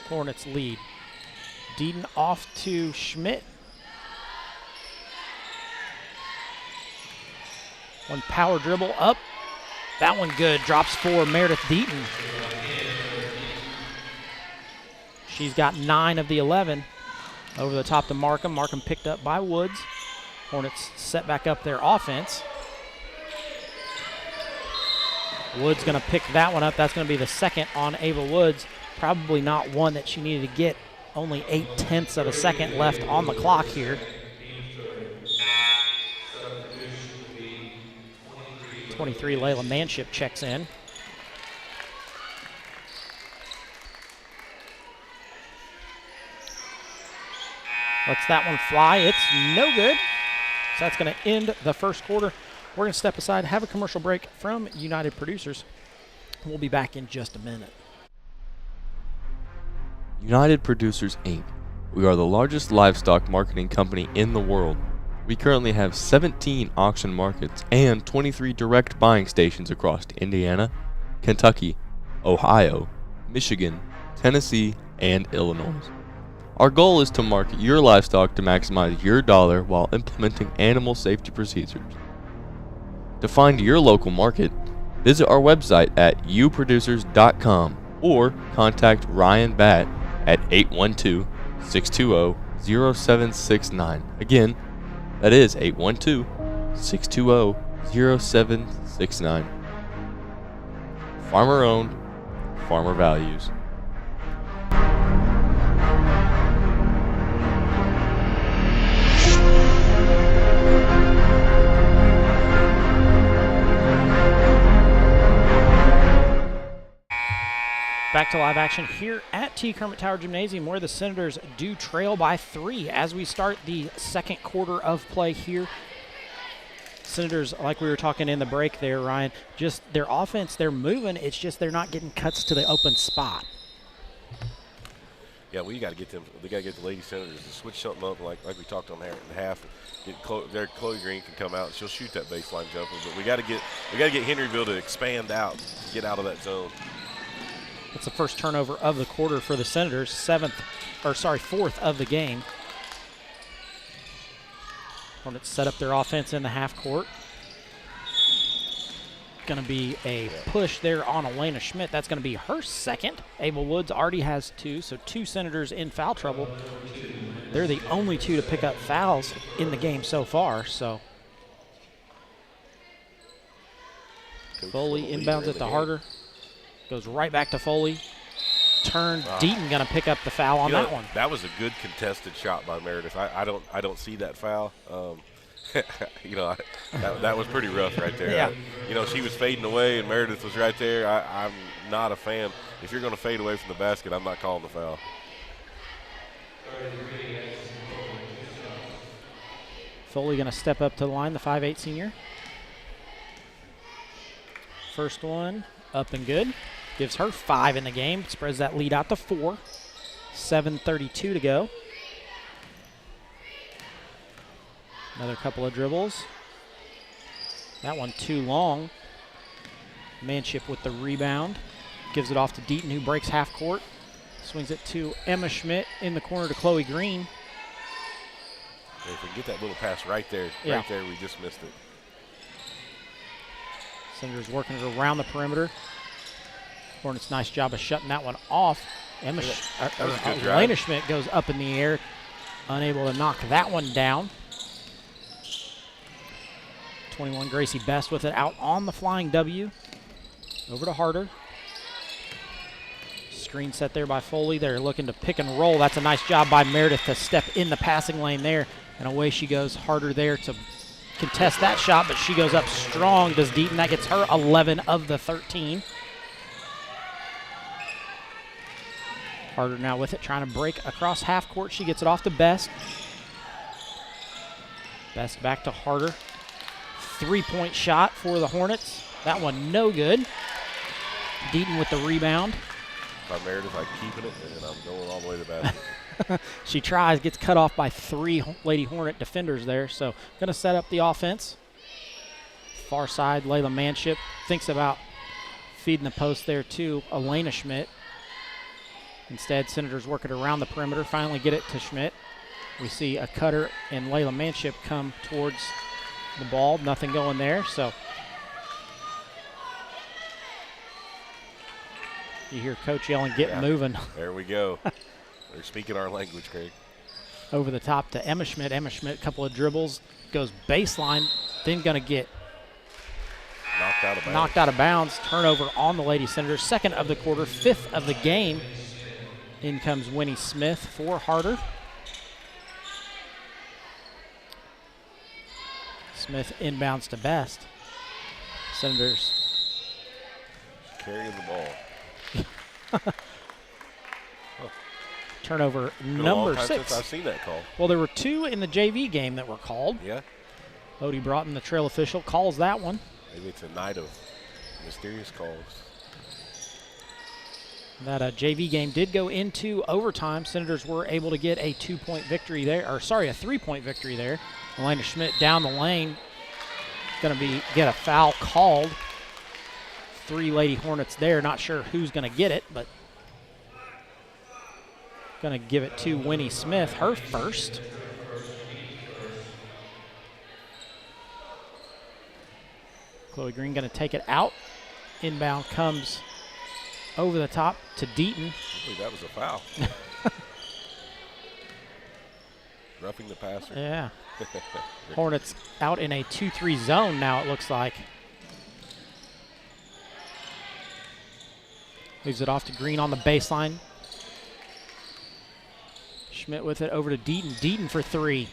Hornets lead. Deaton off to Schmidt. One power dribble up. That one good. Drops for Meredith Deaton. She's got 9 of the 11. Over the top to Markham. Markham picked up by Woods. Hornets set back up their offense. Woods going to pick that one up. That's going to be the second on Ava Woods. Probably not one that she needed to get. Only 0.8 of a second left on the clock here. 23, Layla Manship checks in. Lets that one fly. It's no good. So that's going to end the first quarter. We're going to step aside, have a commercial break from United Producers. We'll be back in just a minute. United Producers, Inc. We are the largest livestock marketing company in the world. We currently have 17 auction markets and 23 direct buying stations across Indiana, Kentucky, Ohio, Michigan, Tennessee, and Illinois. Our goal is to market your livestock to maximize your dollar while implementing animal safety procedures. To find your local market, visit our website at uproducers.com or contact Ryan Batt at 812-620-0769. Again, that is 812-620-0769. Farmer owned, farmer values. Back to live action here at T. Kermit Tower Gymnasium, where the Senators do trail by 3 as we start the second quarter of play here. Senators, like we were talking in the break there, Ryan, just their offense, they're moving. It's just they're not getting cuts to the open spot. Yeah, we got to get them. We got to get the Lady Senators to switch something up, like we talked on there in half. Their Chloe Green can come out. She'll shoot that baseline jumper, but we got to get Henryville to expand out, get out of that zone. It's the first turnover of the quarter for the Senators, fourth of the game. Hornets set up their offense in the half court. Going to be a push there on Elena Schmidt. That's going to be her second. Ava Woods already has 2, so 2 Senators in foul trouble. They're the only 2 to pick up fouls in the game so far. So Foley inbounds it to Harder. Goes right back to Foley. Turn. Deaton going to pick up the foul on that one. That was a good contested shot by Meredith. I don't see that foul. That was pretty rough right there. Yeah. She was fading away, and Meredith was right there. I'm not a fan. If you're going to fade away from the basket, I'm not calling the foul. Foley going to step up to the line, the 5'8" senior. First one up and good. Gives her 5 in the game. Spreads that lead out to 4. 7:32 to go. Another couple of dribbles. That one too long. Manship with the rebound. Gives it off to Deaton, who breaks half court. Swings it to Emma Schmidt in the corner to Chloe Green. If we get that little pass right there, we just missed it. Senators working it around the perimeter. Hornets, nice job of shutting that one off. Elena Schmidt goes up in the air, unable to knock that one down. 21, Gracie Best with it out on the flying W. Over to Harder. Screen set there by Foley. They're looking to pick and roll. That's a nice job by Meredith to step in the passing lane there. And away she goes. Harder there to contest that shot, but she goes up strong. Does Deaton. That gets her 11 of the 13. Harder now with it, trying to break across half court. She gets it off to Best. Best back to Harder. 3-point shot for the Hornets. That one no good. Deaton with the rebound. By Meredith, I'm keeping it, and I'm going all the way to the basket. She tries, gets cut off by 3 Lady Hornet defenders there. So going to set up the offense. Far side, Layla Manship thinks about feeding the post there to Elena Schmidt. Instead, Senators work it around the perimeter, finally get it to Schmidt. We see a cutter and Layla Manship come towards the ball. Nothing going there, so you hear Coach yelling, get moving. There we go. They're speaking our language, Craig. Over the top to Emma Schmidt. Emma Schmidt, couple of dribbles, goes baseline, then going to get knocked out of bounds. Turnover on the Lady Senators. 2nd of the quarter, 5th of the game. In comes Winnie Smith for Harder. Smith inbounds to Best. Senators carrying the ball. Turnover number 6. Since I've seen that call. Well, there were 2 in the JV game that were called. Yeah. Odie Broughton, the trail official, calls that one. Maybe it's a night of mysterious calls. That JV game did go into overtime. Senators were able to get a 2-point victory there, or sorry, a 3-point victory there. Elena Schmidt down the lane, going to get a foul called. 3 Lady Hornets there. Not sure who's going to get it, but going to give it to Winnie Smith, her first. Chloe Green going to take it out. Inbound comes over the top to Deaton. I believe that was a foul. Roughing the passer. Yeah. Hornets out in a 2-3 zone now, it looks like. Leaves it off to Green on the baseline. Schmidt with it over to Deaton. Deaton for 3.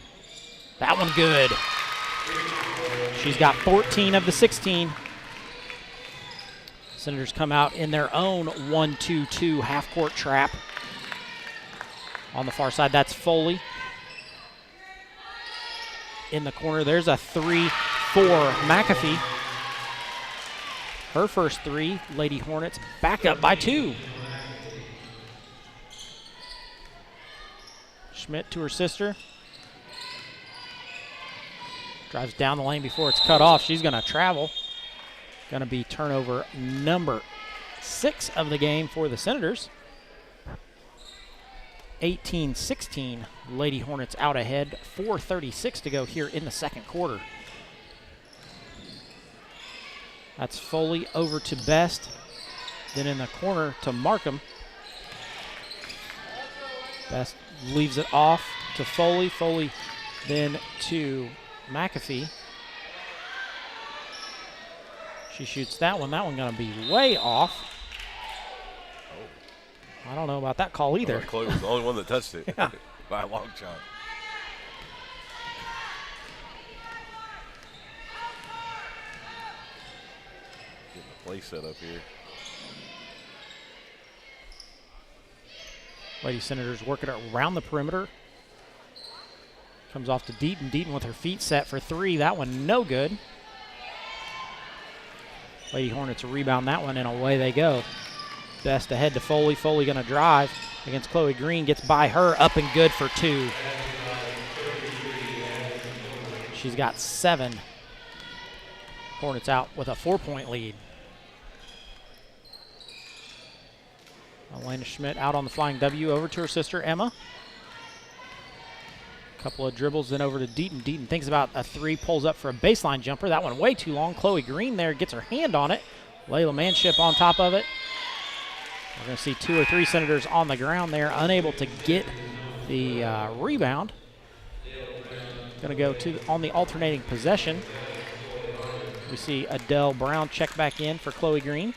That one good. She's got 14 of the 16. Senators come out in their own 1-2-2 half-court trap. On the far side, that's Foley. In the corner, there's a 3 for McAfee. Her first 3, Lady Hornets, back up by 2. Schmidt to her sister. Drives down the lane before it's cut off. She's going to travel. Going to be turnover number 6 of the game for the Senators. 18-16, Lady Hornets out ahead. 4:36 to go here in the second quarter. That's Foley over to Best. Then in the corner to Markham. Best leaves it off to Foley. Foley then to McAfee. She shoots that one. That one going to be way off. I don't know about that call either. Chloe was the only one that touched it Yeah. by a long shot. Getting the play set up here. Lady Senators working around the perimeter. Comes off to Deaton. Deaton with her feet set for three. That one no good. Lady Hornets rebound that one, and away they go. Best ahead to Foley. Foley going to drive against Chloe Green. Gets by her, up and good for two. She's got 7. Hornets out with a 4-point lead. Elena Schmidt out on the flying W, over to her sister Emma. Couple of dribbles, then over to Deaton. Deaton thinks about a three, pulls up for a baseline jumper. That one way too long. Chloe Green there gets her hand on it. Layla Manship on top of it. We're going to see 2 or 3 Senators on the ground there, unable to get the rebound. Going to go to on the alternating possession. We see Adele Brown check back in for Chloe Green.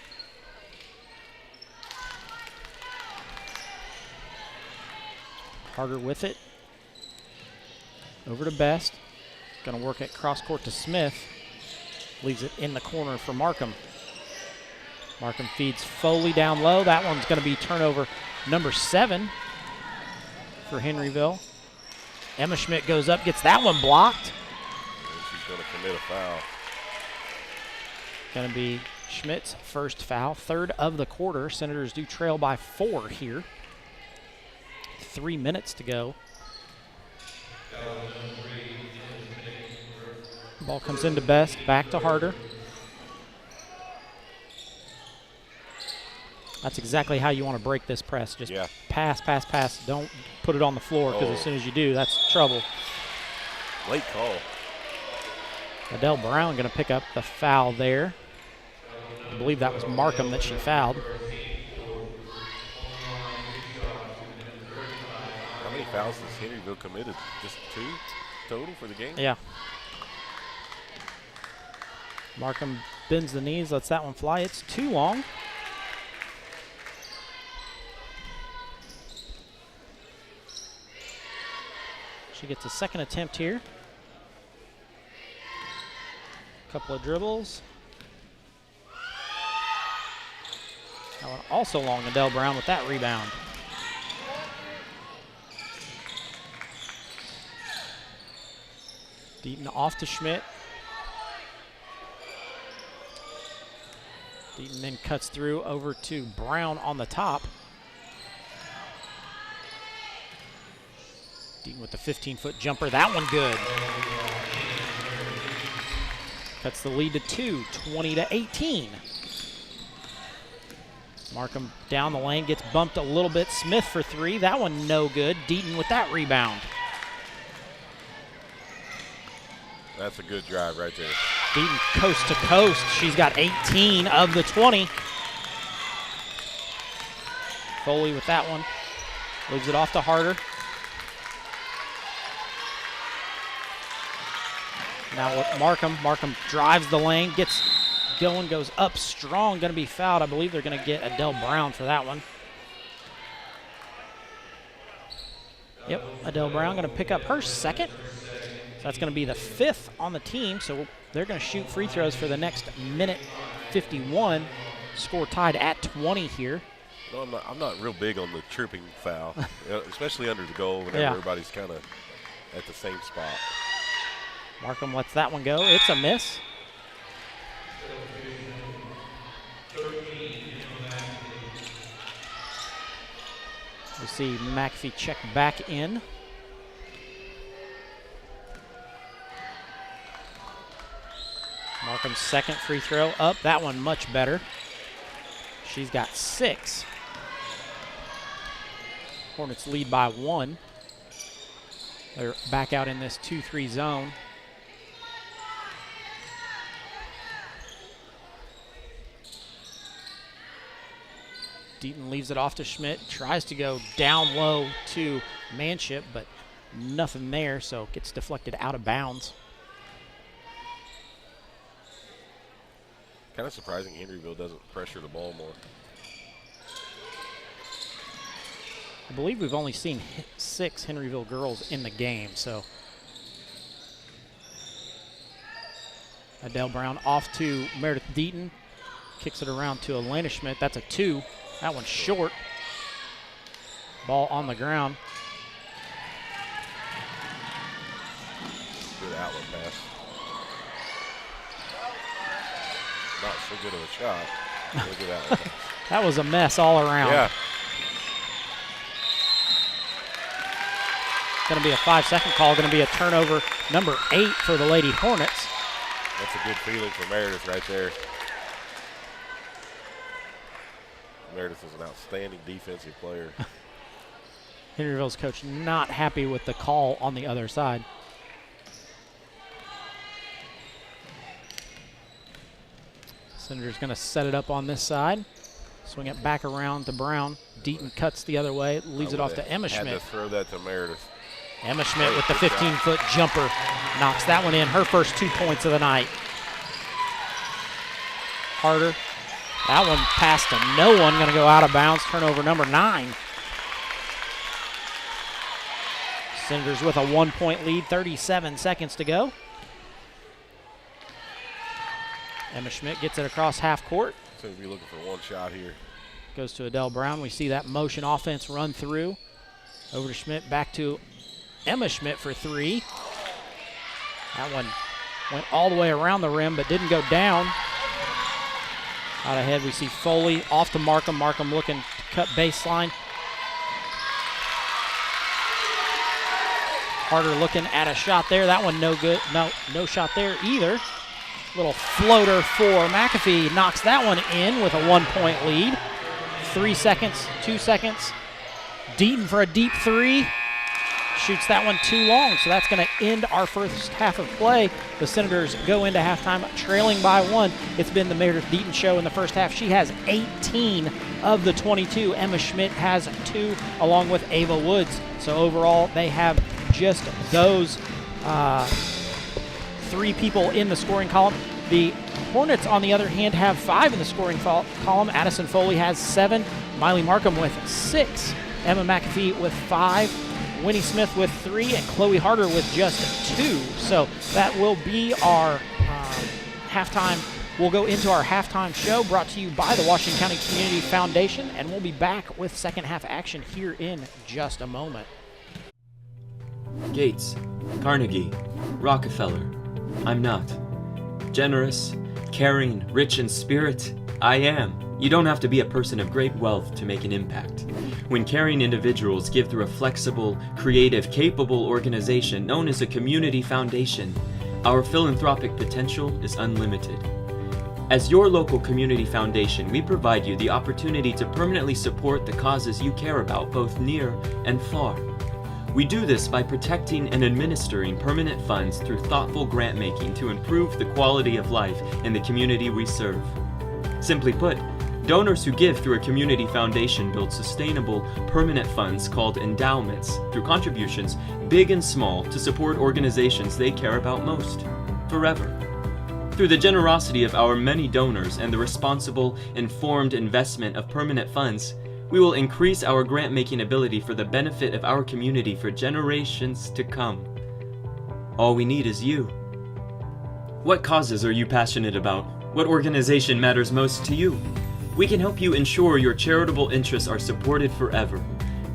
Harder with it. Over to Best. Going to work it cross court to Smith. Leaves it in the corner for Markham. Markham feeds Foley down low. That one's going to be turnover number 7 for Henryville. Emma Schmidt goes up, gets that one blocked. And she's going to commit a foul. Going to be Schmidt's first foul, 3rd of the quarter. Senators do trail by 4 here. 3 minutes to go. Ball comes into Best, back to Harder. That's exactly how you want to break this press. Just pass, pass, pass. Don't put it on the floor, because as soon as you do, that's trouble. Late call. Adele Brown going to pick up the foul there. I believe that was Markham that she fouled. How many fouls has Henryville committed? Just 2 total for the game? Yeah. Markham bends the knees, lets that one fly. It's too long. She gets a second attempt here. Couple of dribbles. That one also long. Adele Brown with that rebound. Deaton off to Schmidt. Deaton then cuts through over to Brown on the top. Deaton with the 15-foot jumper. That one good. Cuts the lead to 2, 20-18. Markham down the lane, gets bumped a little bit. Smith for 3. That one no good. Deaton with that rebound. That's a good drive right there. Deaton coast to coast. She's got 18 of the 20. Foley with that one. Leaves it off to Harder. Now with Markham. Markham drives the lane, gets going, goes up strong. Going to be fouled. I believe they're going to get Adele Brown for that one. Yep, Adele Brown going to pick up her second. So that's going to be the 5th on the team. So they're going to shoot free throws for the next minute 51. Score tied at 20 here. No, I'm not real big on the tripping foul, especially under the goal whenever everybody's kind of at the same spot. Markham lets that one go. It's a miss. We see McAfee check back in. Markham's second free throw up. That one much better. She's got 6. Hornets lead by 1. They're back out in this 2-3 zone. Deaton leaves it off to Schmidt, tries to go down low to Manship, but nothing there, so gets deflected out of bounds. Kind of surprising Henryville doesn't pressure the ball more. I believe we've only seen 6 Henryville girls in the game, so. Adele Brown off to Meredith Deaton. Kicks it around to Elena Schmidt. That's a 2. That one's short. Ball on the ground. Good outlet pass. Not so good of a shot. Really good outlet pass. That was a mess all around. Yeah. Going to be a 5-second call. Going to be a turnover, number 8 for the Lady Hornets. That's a good feeling for Meredith right there. Meredith is an outstanding defensive player. Henryville's coach not happy with the call on the other side. Senators going to set it up on this side. Swing it back around to Brown. Deaton cuts the other way, leaves it off to Emma Schmidt. Had to throw that to Meredith. Emma Schmidt with the 15-foot jumper. Knocks that one in, her first 2 points of the night. Harder. That one passed to no one, going to go out of bounds. Turnover number 9. Senators with a 1-point lead, 37 seconds to go. Emma Schmidt gets it across half court. So we'll be looking for one shot here. Goes to Adele Brown. We see that motion offense run through. Over to Schmidt, back to Emma Schmidt for 3. That one went all the way around the rim but didn't go down. Out ahead we see Foley off to Markham. Markham looking to cut baseline. Harder looking at a shot there. That one no good. No shot there either. Little floater for McAfee. Knocks that one in with a 1-point lead. 3 seconds, 2 seconds. Deaton for a deep 3. Shoots that one too long, so that's going to end our first half of play. The Senators go into halftime trailing by 1. It's been the Meredith Deaton show in the first half. She has 18 of the 22. Emma Schmidt has 2, along with Ava Woods. So overall, they have just those 3 people in the scoring column. The Hornets, on the other hand, have 5 in the scoring column. Addison Foley has 7. Miley Markham with 6. Emma McAfee with 5. Winnie Smith with 3, and Chloe Harder with just 2. So that will be our halftime. We'll go into our halftime show brought to you by the Washington County Community Foundation, and we'll be back with second half action here in just a moment. Gates, Carnegie, Rockefeller. I'm not. Generous, caring, rich in spirit, I am. You don't have to be a person of great wealth to make an impact. When caring individuals give through a flexible, creative, capable organization known as a community foundation, our philanthropic potential is unlimited. As your local community foundation, we provide you the opportunity to permanently support the causes you care about, both near and far. We do this by protecting and administering permanent funds through thoughtful grant making to improve the quality of life in the community we serve. Simply put, donors who give through a community foundation build sustainable, permanent funds called endowments through contributions, big and small, to support organizations they care about most, forever. Through the generosity of our many donors and the responsible, informed investment of permanent funds, we will increase our grant-making ability for the benefit of our community for generations to come. All we need is you. What causes are you passionate about? What organization matters most to you? We can help you ensure your charitable interests are supported forever.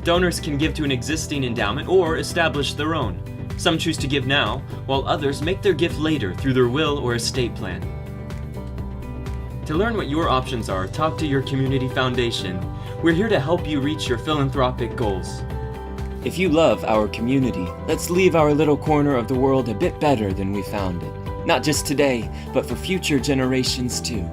Donors can give to an existing endowment or establish their own. Some choose to give now, while others make their gift later through their will or estate plan. To learn what your options are, talk to your community foundation. We're here to help you reach your philanthropic goals. If you love our community, let's leave our little corner of the world a bit better than we found it. Not just today, but for future generations too.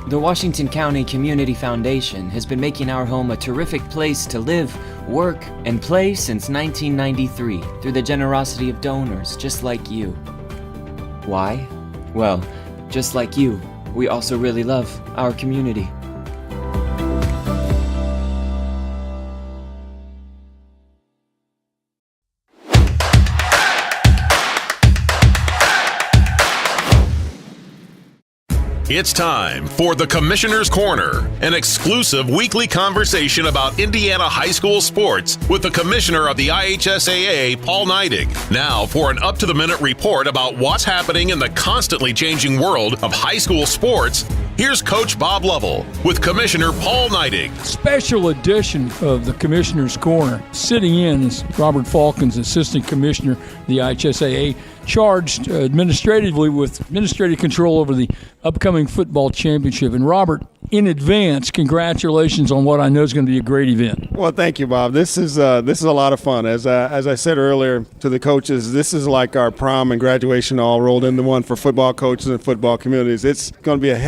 The Washington County Community Foundation has been making our home a terrific place to live, work, and play since 1993 through the generosity of donors just like you. Why? Well, just like you, we also really love our community. It's time for the Commissioner's Corner, an exclusive weekly conversation about Indiana high school sports with the Commissioner of the IHSAA, Paul Neidig. Now for an up-to-the-minute report about what's happening in the constantly changing world of high school sports, here's Coach Bob Lovell with Commissioner Paul Neidig. Special edition of the Commissioner's Corner. Sitting in is Robert Falcons, Assistant Commissioner of the IHSAA, charged administratively with administrative control over the upcoming football championship. And Robert, in advance, congratulations on what I know is going to be a great event. Well, thank you, Bob. This is a lot of fun. As I said earlier to the coaches, this is like our prom and graduation all rolled into one for football coaches and football communities. It's going to be a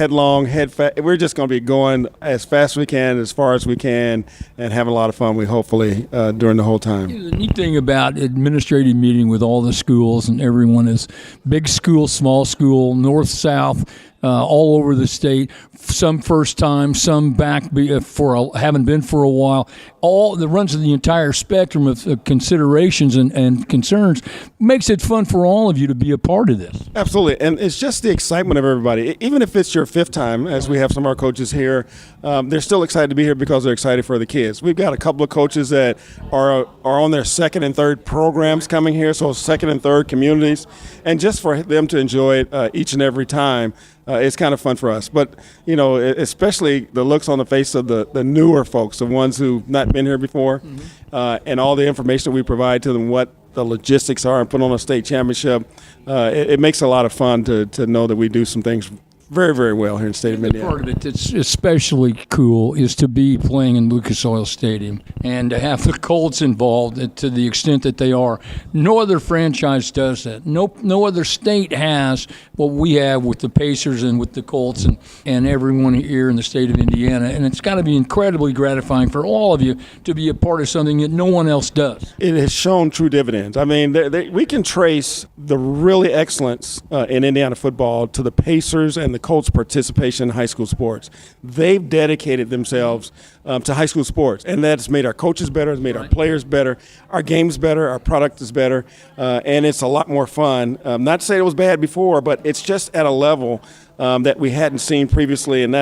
we're just going to be going as fast as we can, as far as we can, and having a lot of fun. We hopefully during the whole time. The neat thing about administrative meeting with all the schools and everyone is big school, small school, north, south. All over the state, some first time, some back haven't been for a while. All that runs the entire spectrum of considerations and concerns makes it fun for all of you to be a part of this. Absolutely, and it's just the excitement of everybody. Even if it's your fifth time, as we have some of our coaches here, they're still excited to be here because they're excited for the kids. We've got a couple of coaches that are on their second and third programs coming here, so second and third communities, and just for them to enjoy it each and every time. It's kind of fun for us. But, especially the looks on the face of the newer folks, the ones who've not been here before, and all the information we provide to them, what the logistics are and put on a state championship. It makes a lot of fun to know that we do some things very, very well here in the state of Indiana. Part of it that's especially cool is to be playing in Lucas Oil Stadium and to have the Colts involved to the extent that they are. No other franchise does that. No other state has what we have with the Pacers and with the Colts and everyone here in the state of Indiana. And it's got to be incredibly gratifying for all of you to be a part of something that no one else does. It has shown true dividends. I mean, we can trace the really excellence in Indiana football to the Pacers and the Colts' participation in high school sports. They've dedicated themselves to high school sports, and that's made our coaches better, it's made our players better, our games better, our product is better, and it's a lot more fun. Not to say it was bad before, but it's just at a level that we hadn't seen previously, and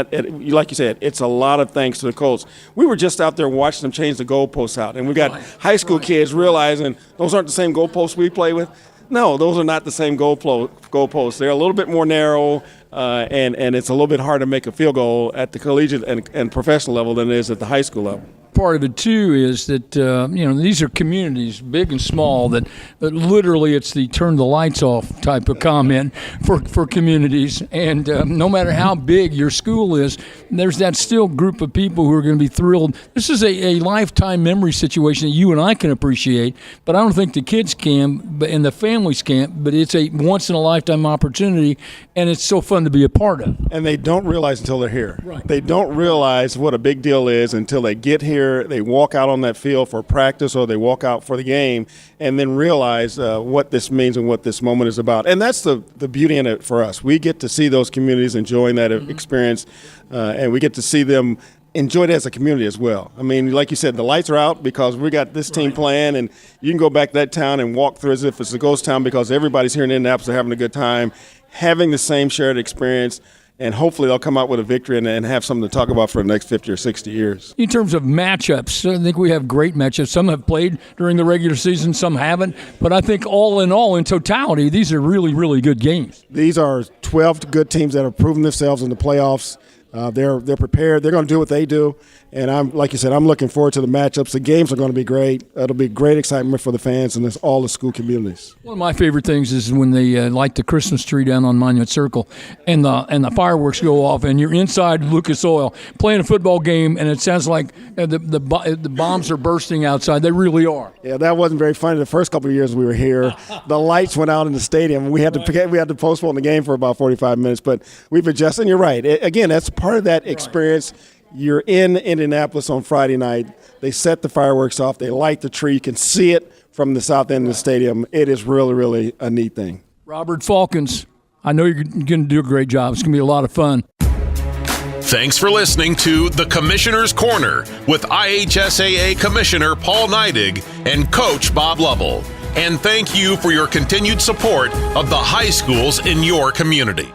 like you said, it's a lot of thanks to the Colts. We were just out there watching them change the goalposts out, and we got high school kids realizing those aren't the same goalposts we play with. No, those are not the same goalposts. They're a little bit more narrow, and it's a little bit harder to make a field goal at the collegiate and professional level than it is at the high school level. Part of it too is that these are communities, big and small, that literally it's the turn the lights off type of comment for communities. And no matter how big your school is, there's that still group of people who are going to be thrilled. This is a lifetime memory situation that you and I can appreciate, but I don't think the kids can, and the families can't. But it's a once in a lifetime opportunity, and it's so fun to be a part of. And they don't realize until they're here. Right. They don't realize what a big deal is until they get here. They walk out on that field for practice or they walk out for the game and then realize what this means and what this moment is about. And that's the beauty in it for us. We get to see those communities enjoying that experience, and we get to see them enjoy it as a community as well. I mean, like you said, the lights are out because we got this team playing, and you can go back to that town and walk through as if it's a ghost town because everybody's here in Indianapolis, they're having a good time, having the same shared experience. And hopefully they'll come out with a victory and have something to talk about for the next 50 or 60 years. In terms of matchups, I think we have great matchups. Some have played during the regular season, some haven't. But I think all in all, in totality, these are really, really good games. These are 12 good teams that have proven themselves in the playoffs. They're prepared. They're going to do what they do. And like you said, I'm looking forward to the matchups. The games are going to be great. It'll be great excitement for the fans and all the school communities. One of my favorite things is when they light the Christmas tree down on Monument Circle and the fireworks go off and you're inside Lucas Oil playing a football game and it sounds like the bombs are bursting outside. They really are. Yeah, that wasn't very funny the first couple of years we were here. The lights went out in the stadium and we had to postpone the game for about 45 minutes, but we've adjusted. And you're right. Again, that's part of that experience. You're in Indianapolis on Friday night. They set the fireworks off. They light the tree. You can see it from the south end of the stadium. It is really, really a neat thing. Robert Falcons, I know you're going to do a great job. It's going to be a lot of fun. Thanks for listening to The Commissioner's Corner with IHSAA Commissioner Paul Neidig and Coach Bob Lovell. And thank you for your continued support of the high schools in your community.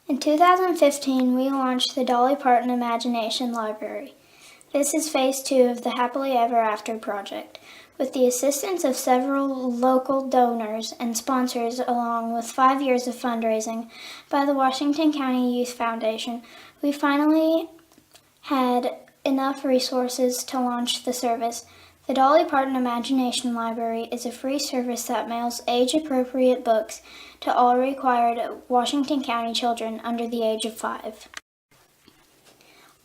In 2015, we launched the Dolly Parton Imagination Library. This is phase 2 of the Happily Ever After project. With the assistance of several local donors and sponsors, along with 5 years of fundraising by the Washington County Youth Foundation, we finally had enough resources to launch the service. The Dolly Parton Imagination Library is a free service that mails age-appropriate books to all required Washington County children under the age of 5.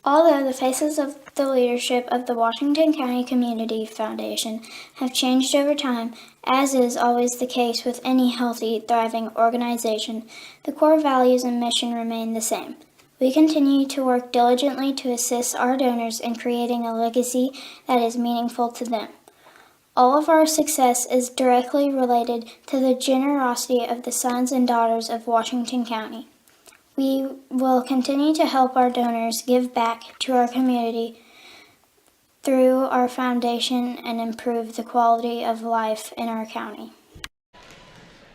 Although the faces of the leadership of the Washington County Community Foundation have changed over time, as is always the case with any healthy, thriving organization, the core values and mission remain the same. We continue to work diligently to assist our donors in creating a legacy that is meaningful to them. All of our success is directly related to the generosity of the sons and daughters of Washington County. We will continue to help our donors give back to our community through our foundation and improve the quality of life in our county.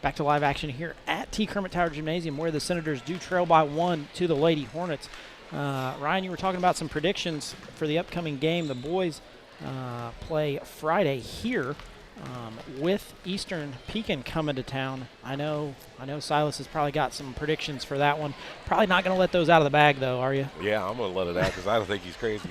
Back to live action here at T. Kermit Tower Gymnasium, where the Senators do trail by 1 to the Lady Hornets. Ryan, you were talking about some predictions for the upcoming game. The boys play Friday here with Eastern Pekin coming to town. I know Silas has probably got some predictions for that one. Probably not going to let those out of the bag, though, are you? Yeah, I'm going to let it out because I don't think he's crazy.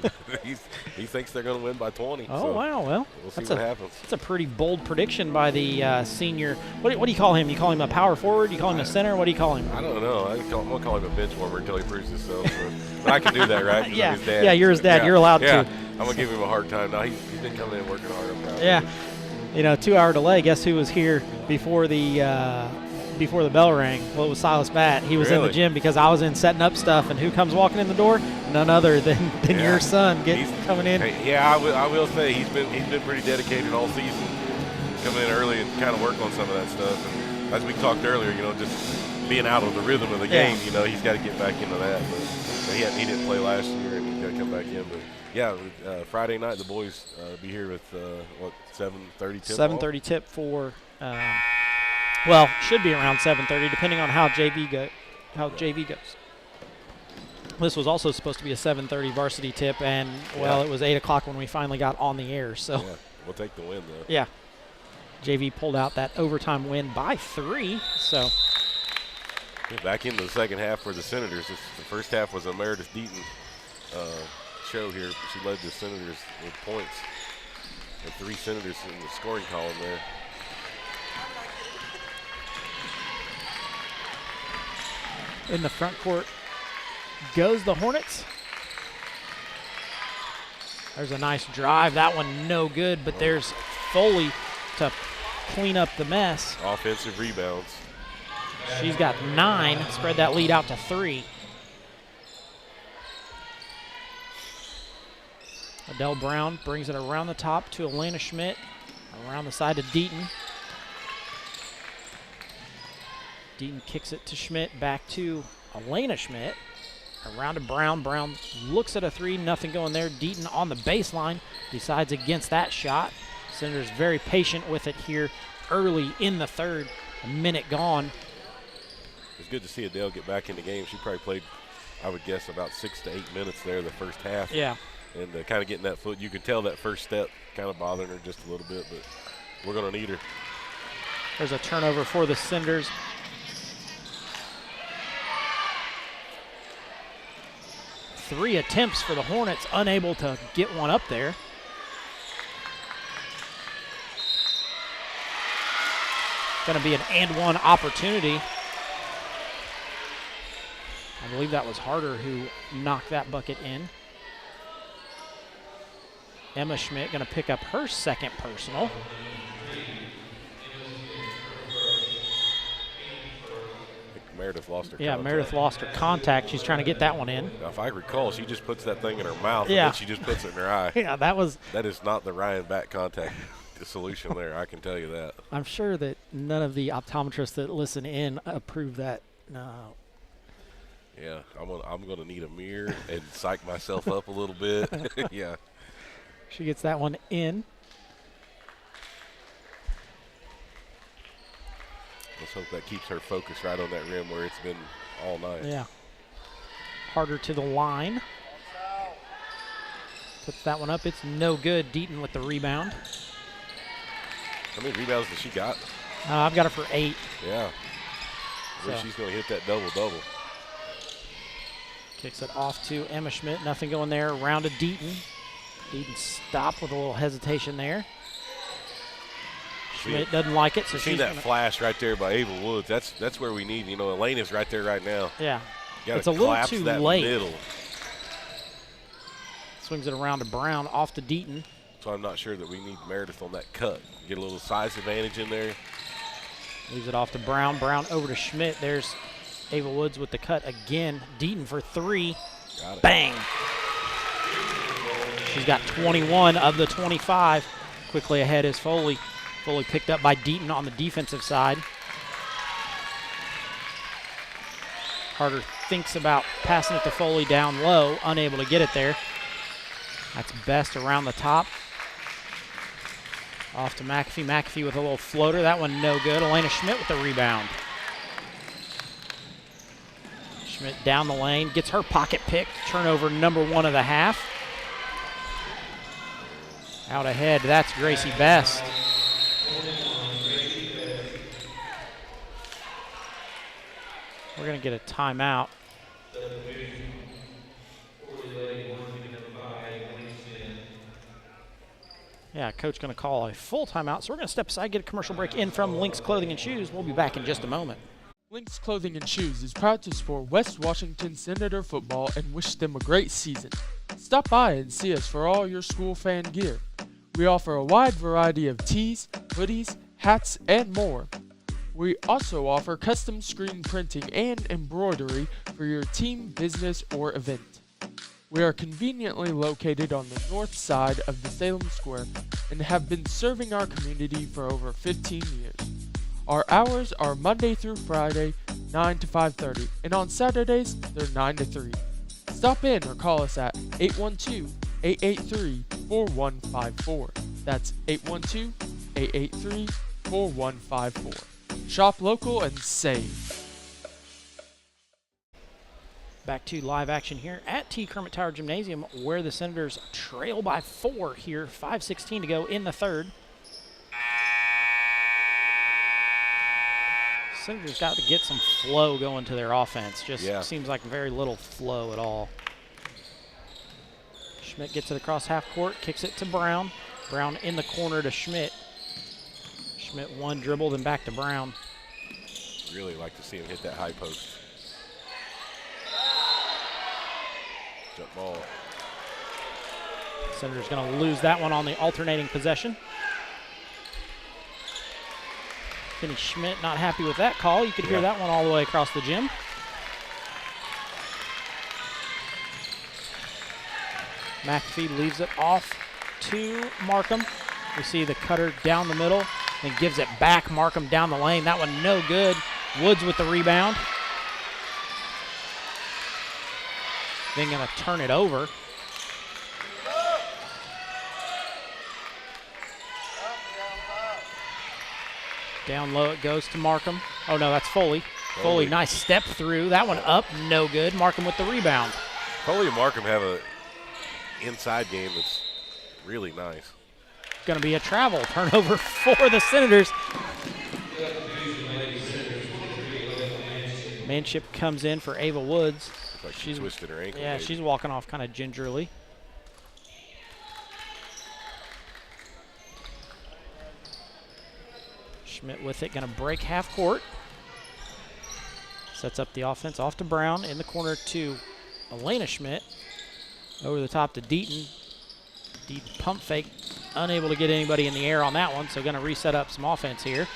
he thinks they're going to win by 20. Oh, so wow. Well, we'll see what happens. That's a pretty bold prediction by the senior. What do you call him? You call him a power forward? You call him a center? What do you call him? I don't know. I'm going to call him a bench warmer until he proves himself. So. But I can do that, right? Yeah. I'm his dad. Yeah, you're his dad. Yeah. You're allowed yeah. to. I'm going to give him a hard time. No, he's been coming in working hard. I'm proud. Yeah. 2-hour delay. Guess who was here before the bell rang? Well, it was Silas Batt. He was in the gym because I was in setting up stuff. And who comes walking in the door? None other than your son coming in. Yeah, I will say he's been pretty dedicated all season, coming in early and kind of work on some of that stuff. And as we talked earlier, just being out of the rhythm of the game, he's got to get back into that. But he didn't play last year, and he's got to come back in. But yeah, Friday night the boys be here with 7:30 tip. 7:30 tip for. Should be around 7:30, depending on how JV goes. This was also supposed to be a 7:30 varsity tip, and it was 8 o'clock when we finally got on the air. So we'll take the win though. Yeah, JV pulled out that overtime win by 3. So back into the second half for the Senators. The first half was a Meredith Deaton show here. She led the Senators with points, and 3 Senators in the scoring column there. In the front court goes the Hornets. There's a nice drive. That one no good, but there's Foley to clean up the mess. Offensive rebounds. She's got 9. Spread that lead out to 3. Adele Brown brings it around the top to Elena Schmidt. Around the side to Deaton. Deaton kicks it to Schmidt, back to Elena Schmidt. Around to Brown. Brown looks at a 3, nothing going there. Deaton on the baseline, decides against that shot. Senators very patient with it here early in the third. A minute gone. It's good to see Adele get back in the game. She probably played, I would guess, about 6 to 8 minutes there the first half. Yeah. And kind of getting that foot. You can tell that first step kind of bothering her just a little bit, but we're going to need her. There's a turnover for the Senators. Three attempts for the Hornets, unable to get one up there. Going to be an and one opportunity. I believe that was Harder who knocked that bucket in. Emma Schmidt going to pick up her second personal. Meredith lost her Yeah, contact. Meredith lost her contact. She's trying to get that one in. Now, if I recall, she just puts that thing in her mouth and Yeah. then she just puts it in her eye. Yeah, that is not the Ryan back contact solution there, I can tell you that. I'm sure that none of the optometrists that listen in approve that. No. Yeah, I'm gonna need a mirror and psych myself up a little bit. Yeah. She gets that one in. Let's hope that keeps her focused right on that rim where it's been all night. Yeah. Carter to the line. Puts that one up. It's no good. Deaton with the rebound. How many rebounds does she got? I've got her for 8. Yeah. I think she's going to hit that double-double. Kicks it off to Emma Schmidt. Nothing going there. Around to Deaton. Deaton stopped with a little hesitation there. Schmidt doesn't like it, so she's seen that flash right there by Ava Woods. That's where we need. You know, Elena's right there right now. Yeah. It's a little too late. Middle. Swings it around to Brown, off to Deaton. So I'm not sure that we need Meredith on that cut. Get a little size advantage in there. Leaves it off to Brown. Brown over to Schmidt. There's Ava Woods with the cut again. Deaton for 3. Got it. Bang. She's got 21 of the 25. Quickly ahead is Foley. Foley picked up by Deaton on the defensive side. Carter thinks about passing it to Foley down low, unable to get it there. That's Best around the top. Off to McAfee. McAfee with a little floater. That one no good. Elena Schmidt with the rebound. Schmidt down the lane. Gets her pocket pick. Turnover number 1 of the half. Out ahead. That's Gracie Best. We're going to get a timeout. Yeah, coach going to call a full timeout, so we're going to step aside, get a commercial break in from Lynx Clothing and Shoes. We'll be back in just a moment. Lynx Clothing and Shoes is proud to support West Washington Senator football and wish them a great season. Stop by and see us for all your school fan gear. We offer a wide variety of tees, hoodies, hats, and more. We also offer custom screen printing and embroidery for your team, business, or event. We are conveniently located on the north side of the Salem Square and have been serving our community for over 15 years. Our hours are Monday through Friday, 9 to 5:30, and on Saturdays, they're 9 to 3. Stop in or call us at 812-883-4154. That's 812-883-4154. Shop local and save. Back to live action here at T. Kermit Tower Gymnasium, where the Senators trail by 4 here. 5:16 to go in the third. Senators got to get some flow going to their offense. Just seems like very little flow at all. Schmidt gets it across half court, kicks it to Brown. Brown in the corner to Schmidt. Schmidt one dribble, then back to Brown. Really like to see him hit that high post. Jump ball. Senators going to lose that one on the alternating possession. Kenny Schmidt not happy with that call. You could hear that one all the way across the gym. McAfee leaves it off to Markham. We see the cutter down the middle and gives it back. Markham down the lane. That one no good. Woods with the rebound. Then going to turn it over. Down low it goes to Markham. Oh no, that's Foley. Foley, nice step through. That one up, no good. Markham with the rebound. Foley and Markham have a inside game that's really nice. Going to be a travel turnover for the Senators. Manship comes in for Ava Woods. Looks like she twisted her ankle. Yeah, maybe. she's walking off kind of gingerly. Schmidt with it, going to break half court. Sets up the offense off to Brown. In the corner to Elena Schmidt. Over the top to Deaton. Deaton pump fake. Unable to get anybody in the air on that one, so going to reset up some offense here.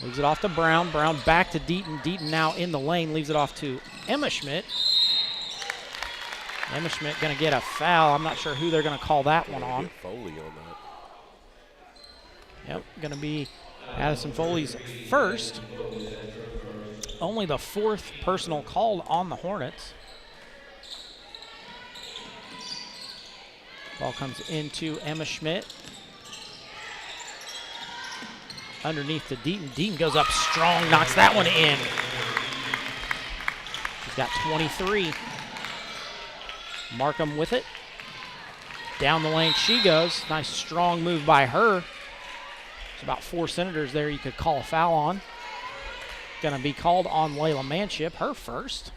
Leaves it off to Brown. Brown back to Deaton. Deaton now in the lane. Leaves it off to Emma Schmidt. Emma Schmidt going to get a foul. I'm not sure who they're going to call that one on. Foley on that. Yep, going to be Addison Foley's first. Only the 4th personal called on the Hornets. Ball comes into Emma Schmidt. Underneath to Deaton. Deaton goes up strong, knocks that one in. She's got 23. Markham with it. Down the lane she goes. Nice strong move by her. There's about 4 Senators there you could call a foul on. Going to be called on Layla Manship, her first.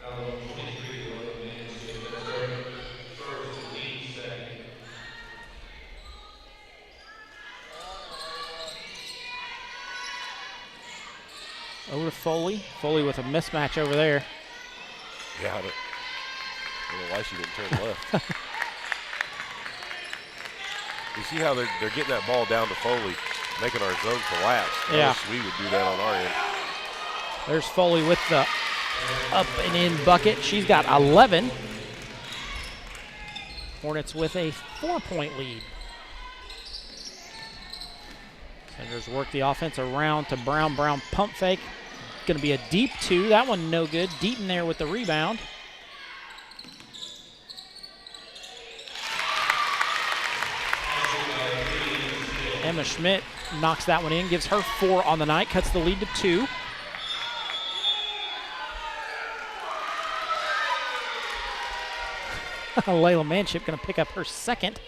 Over to Foley. Foley with a mismatch over there. Yeah, I don't know why she didn't turn left. You see how they're getting that ball down to Foley, making our zone collapse. Yeah. I wish we would do that on our end. There's Foley with the up and in bucket. She's got 11. Hornets with a 4-point lead. Senators work the offense around to Brown. Brown pump fake. Going to be a deep 2. That one no good. Deaton there with the rebound. Emma Schmidt knocks that one in, gives her 4 on the night, cuts the lead to 2. Layla Manship going to pick up her second.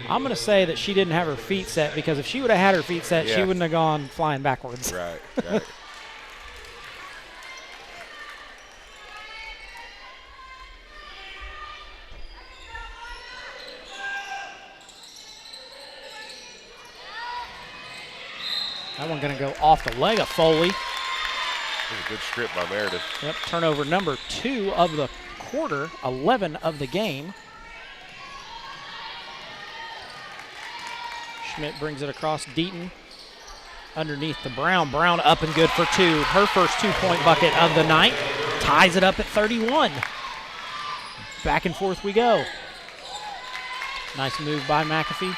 I'm going to say that she didn't have her feet set, because if she would have had her feet set, she wouldn't have gone flying backwards. Right. That one going to go off the leg of Foley. That's a good strip by Meredith. Yep, turnover number 2 of the quarter, 11 of the game. Schmidt brings it across. Deaton underneath the Brown. Brown up and good for 2. Her first 2-point bucket of the night. Ties it up at 31. Back and forth we go. Nice move by McAfee.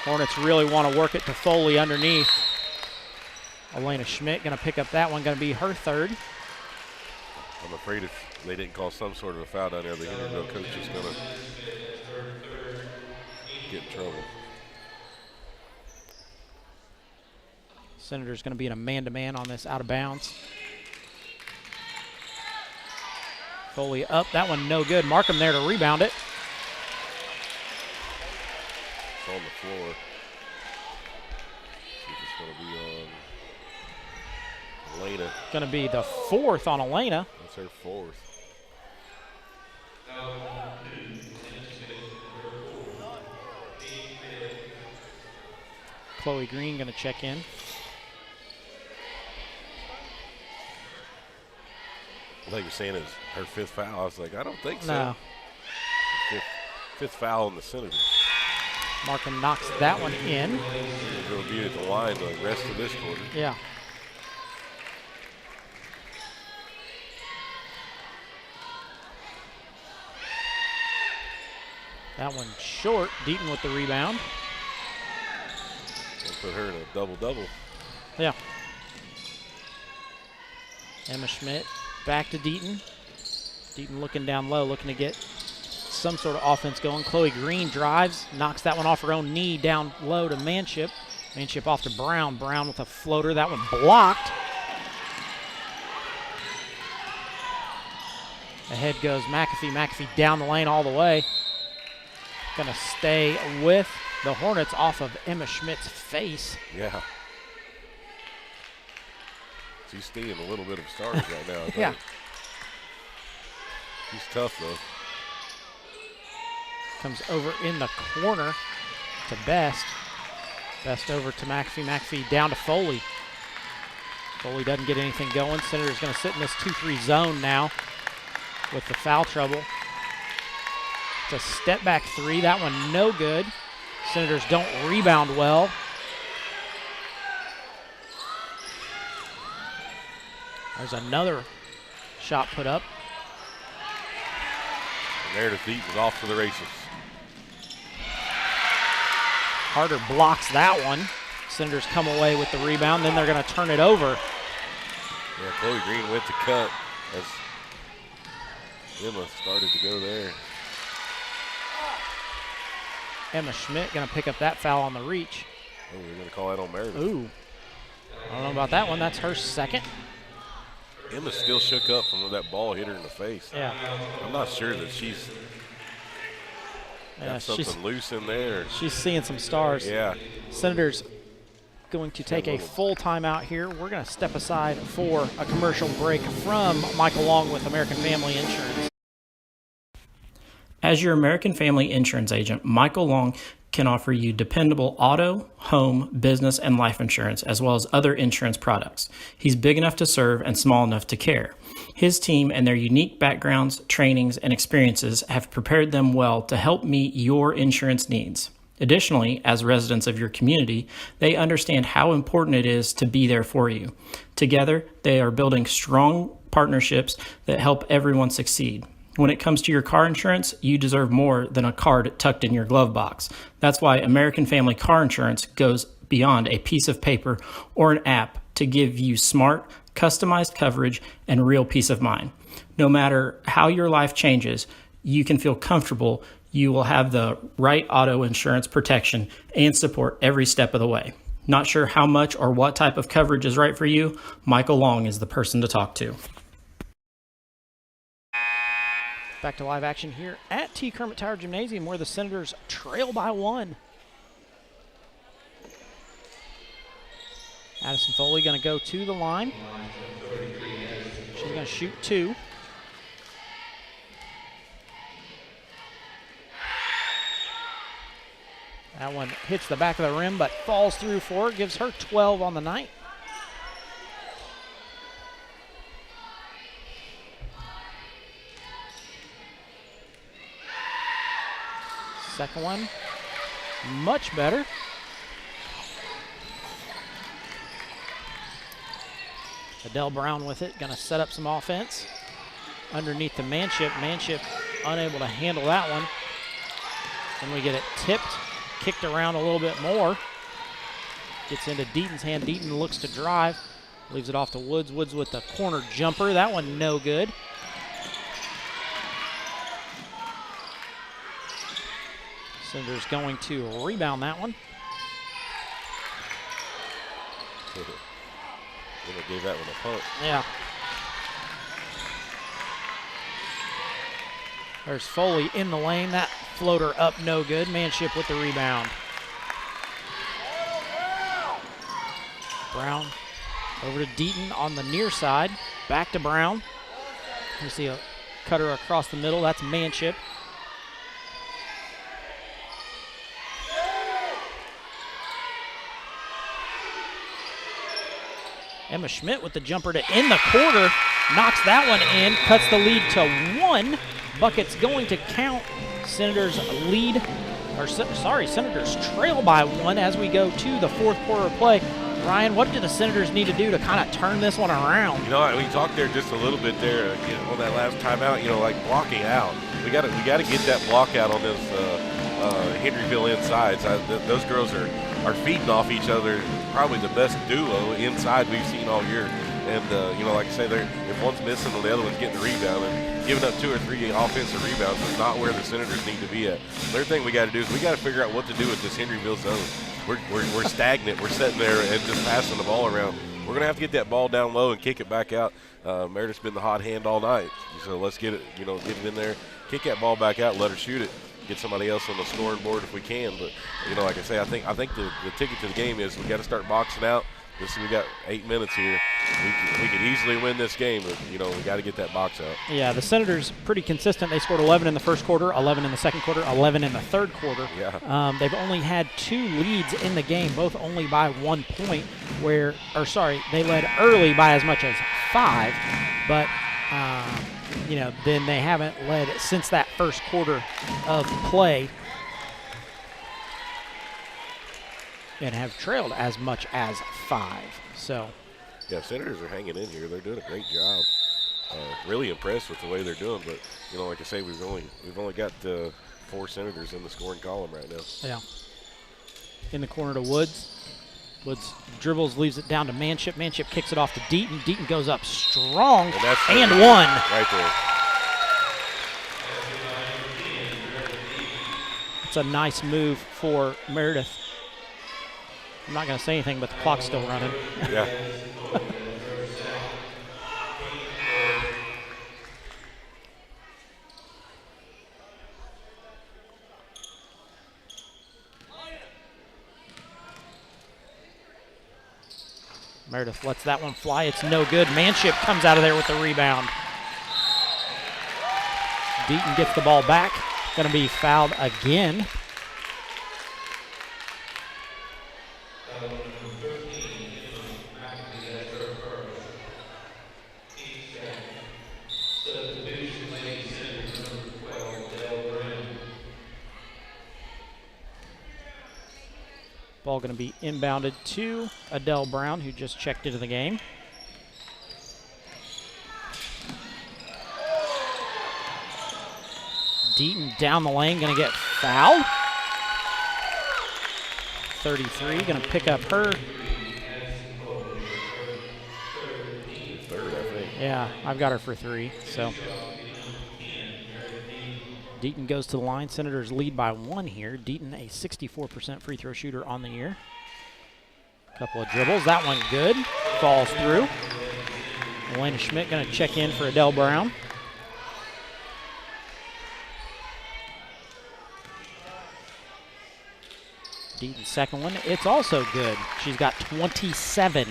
Hornets really want to work it to Foley underneath. Elena Schmidt going to pick up that one, going to be her third. I'm afraid if they didn't call some sort of a foul down there, the Henryville coach is going to get in trouble. Senator's going to be in a man-to-man on this out of bounds. Foley up, that one no good. Markham there to rebound it. It's on the floor. See if it's going to be on Elena. Going to be the 4th on Elena. That's her 4th. Chloe Green going to check in. I think you're saying it's her 5th foul. I was like, I don't think so. No. Fifth foul on the Senators. Markham knocks that one in. They'll be at the line the rest of this quarter. Yeah. That one short. Deaton with the rebound. They'll put her in a double-double. Yeah. Emma Schmidt back to Deaton. Deaton looking down low, looking to get some sort of offense going. Chloe Green drives, knocks that one off her own knee down low to Manship. Manship off to Brown. Brown with a floater. That one blocked. Ahead goes McAfee. McAfee down the lane all the way. Gonna stay with the Hornets off of Emma Schmidt's face. Yeah. She's stealing a little bit of stars right now. I think. Yeah. She's tough, though. Comes over in the corner to Best. Best over to McAfee. McAfee down to Foley. Foley doesn't get anything going. Senator's going to sit in this 2-3 zone now with the foul trouble. It's a step back 3. That one no good. Senators don't rebound well. There's another shot put up. Meredith Eaton off to the races. Carter blocks that one. Senators come away with the rebound. Then they're going to turn it over. Yeah, Chloe Green went to cut as Emma started to go there. Emma Schmidt going to pick up that foul on the reach. Oh, we're going to call that on Meredith. Ooh. I don't know about that one. That's her second. Emma's still shook up from when that ball hit her in the face. Yeah. I'm not sure that she's got something loose in there. She's seeing some stars. Yeah. Senators going to take a full timeout here. We're going to step aside for a commercial break from Michael Long with American Family Insurance. As your American Family Insurance agent, Michael Long can offer you dependable auto, home, business, and life insurance, as well as other insurance products. He's big enough to serve and small enough to care. His team and their unique backgrounds, trainings, and experiences have prepared them well to help meet your insurance needs. Additionally, as residents of your community, they understand how important it is to be there for you. Together, they are building strong partnerships that help everyone succeed. When it comes to your car insurance, you deserve more than a card tucked in your glove box. That's why American Family Car Insurance goes beyond a piece of paper or an app to give you smart, customized coverage and real peace of mind. No matter how your life changes, you can feel comfortable you will have the right auto insurance protection and support every step of the way. Not sure how much or what type of coverage is right for you? Michael Long is the person to talk to. Back to live action here at T. Kermit Tower Gymnasium, where the Senators trail by 1. Addison Foley going to go to the line. She's going to shoot 2. That one hits the back of the rim, but falls through for her, gives her 12 on the night. Second one, much better. Adele Brown with it, gonna set up some offense. Underneath the Manship. Manship unable to handle that one. Then we get it tipped, kicked around a little bit more. Gets into Deaton's hand. Deaton looks to drive, leaves it off to Woods. Woods with the corner jumper. That one no good. Senators going to rebound that one. Gave that one a pump. Yeah. There's Foley in the lane. That floater up no good. Manship with the rebound. Brown over to Deaton on the near side. Back to Brown. You see a cutter across the middle. That's Manship. Emma Schmidt with the jumper to end the quarter, knocks that one in, cuts the lead to 1. Bucket's going to count. Senators lead, or sorry, Senators trail by 1 as we go to the fourth quarter of play. Ryan, what do the Senators need to do to kind of turn this one around? You know, we talked there just a little bit there on that last timeout. You know, like blocking out. We got to get that block out on this Henryville insides. Those girls are feeding off each other. Probably the best duo inside we've seen all year. And, you know, like I say, if one's missing, the other one's getting the rebound. And giving up 2 or 3 offensive rebounds is not where the Senators need to be at. The other thing we got to do is we got to figure out what to do with this Henryville zone. We're stagnant. We're sitting there and just passing the ball around. We're going to have to get that ball down low and kick it back out. Meredith's been the hot hand all night. So let's get it, get it in there, kick that ball back out, let her shoot it. Get somebody else on the scoring board if we can. But, you know, like I say, I think the ticket to the game is we got to start boxing out. We got 8 minutes here. We could easily win this game, but, you know, we got to get that box out. Yeah, the Senators pretty consistent. They scored 11 in the first quarter, 11 in the second quarter, 11 in the third quarter. Yeah. They've only had 2 leads in the game, both only by 1 point. They led early by as much as 5, but you know, then they haven't led since that first quarter of play and have trailed as much as 5. So, yeah, Senators are hanging in here. They're doing a great job. Really impressed with the way they're doing. But, you know, like I say, we've only got 4 Senators in the scoring column right now. Yeah. In the corner to Woods. Woods dribbles, leaves it down to Manship. Manship kicks it off to Deaton. Deaton goes up strong and 1. Right there. It's a nice move for Meredith. I'm not going to say anything, but the clock's still running. Yeah. Meredith lets that one fly. It's no good. Manship comes out of there with the rebound. Deaton gets the ball back. Going to be fouled again. Ball going to be inbounded to Adele Brown, who just checked into the game. Deaton down the lane, going to get fouled. 33, going to pick up her. Third, I think. Yeah, I've got her for 3, so. Deaton goes to the line. Senators lead by 1 here. Deaton, a 64% free throw shooter on the year. Couple of dribbles. That one good. Falls through. Elena Schmidt going to check in for Adele Brown. Deaton's second one. It's also good. She's got 27.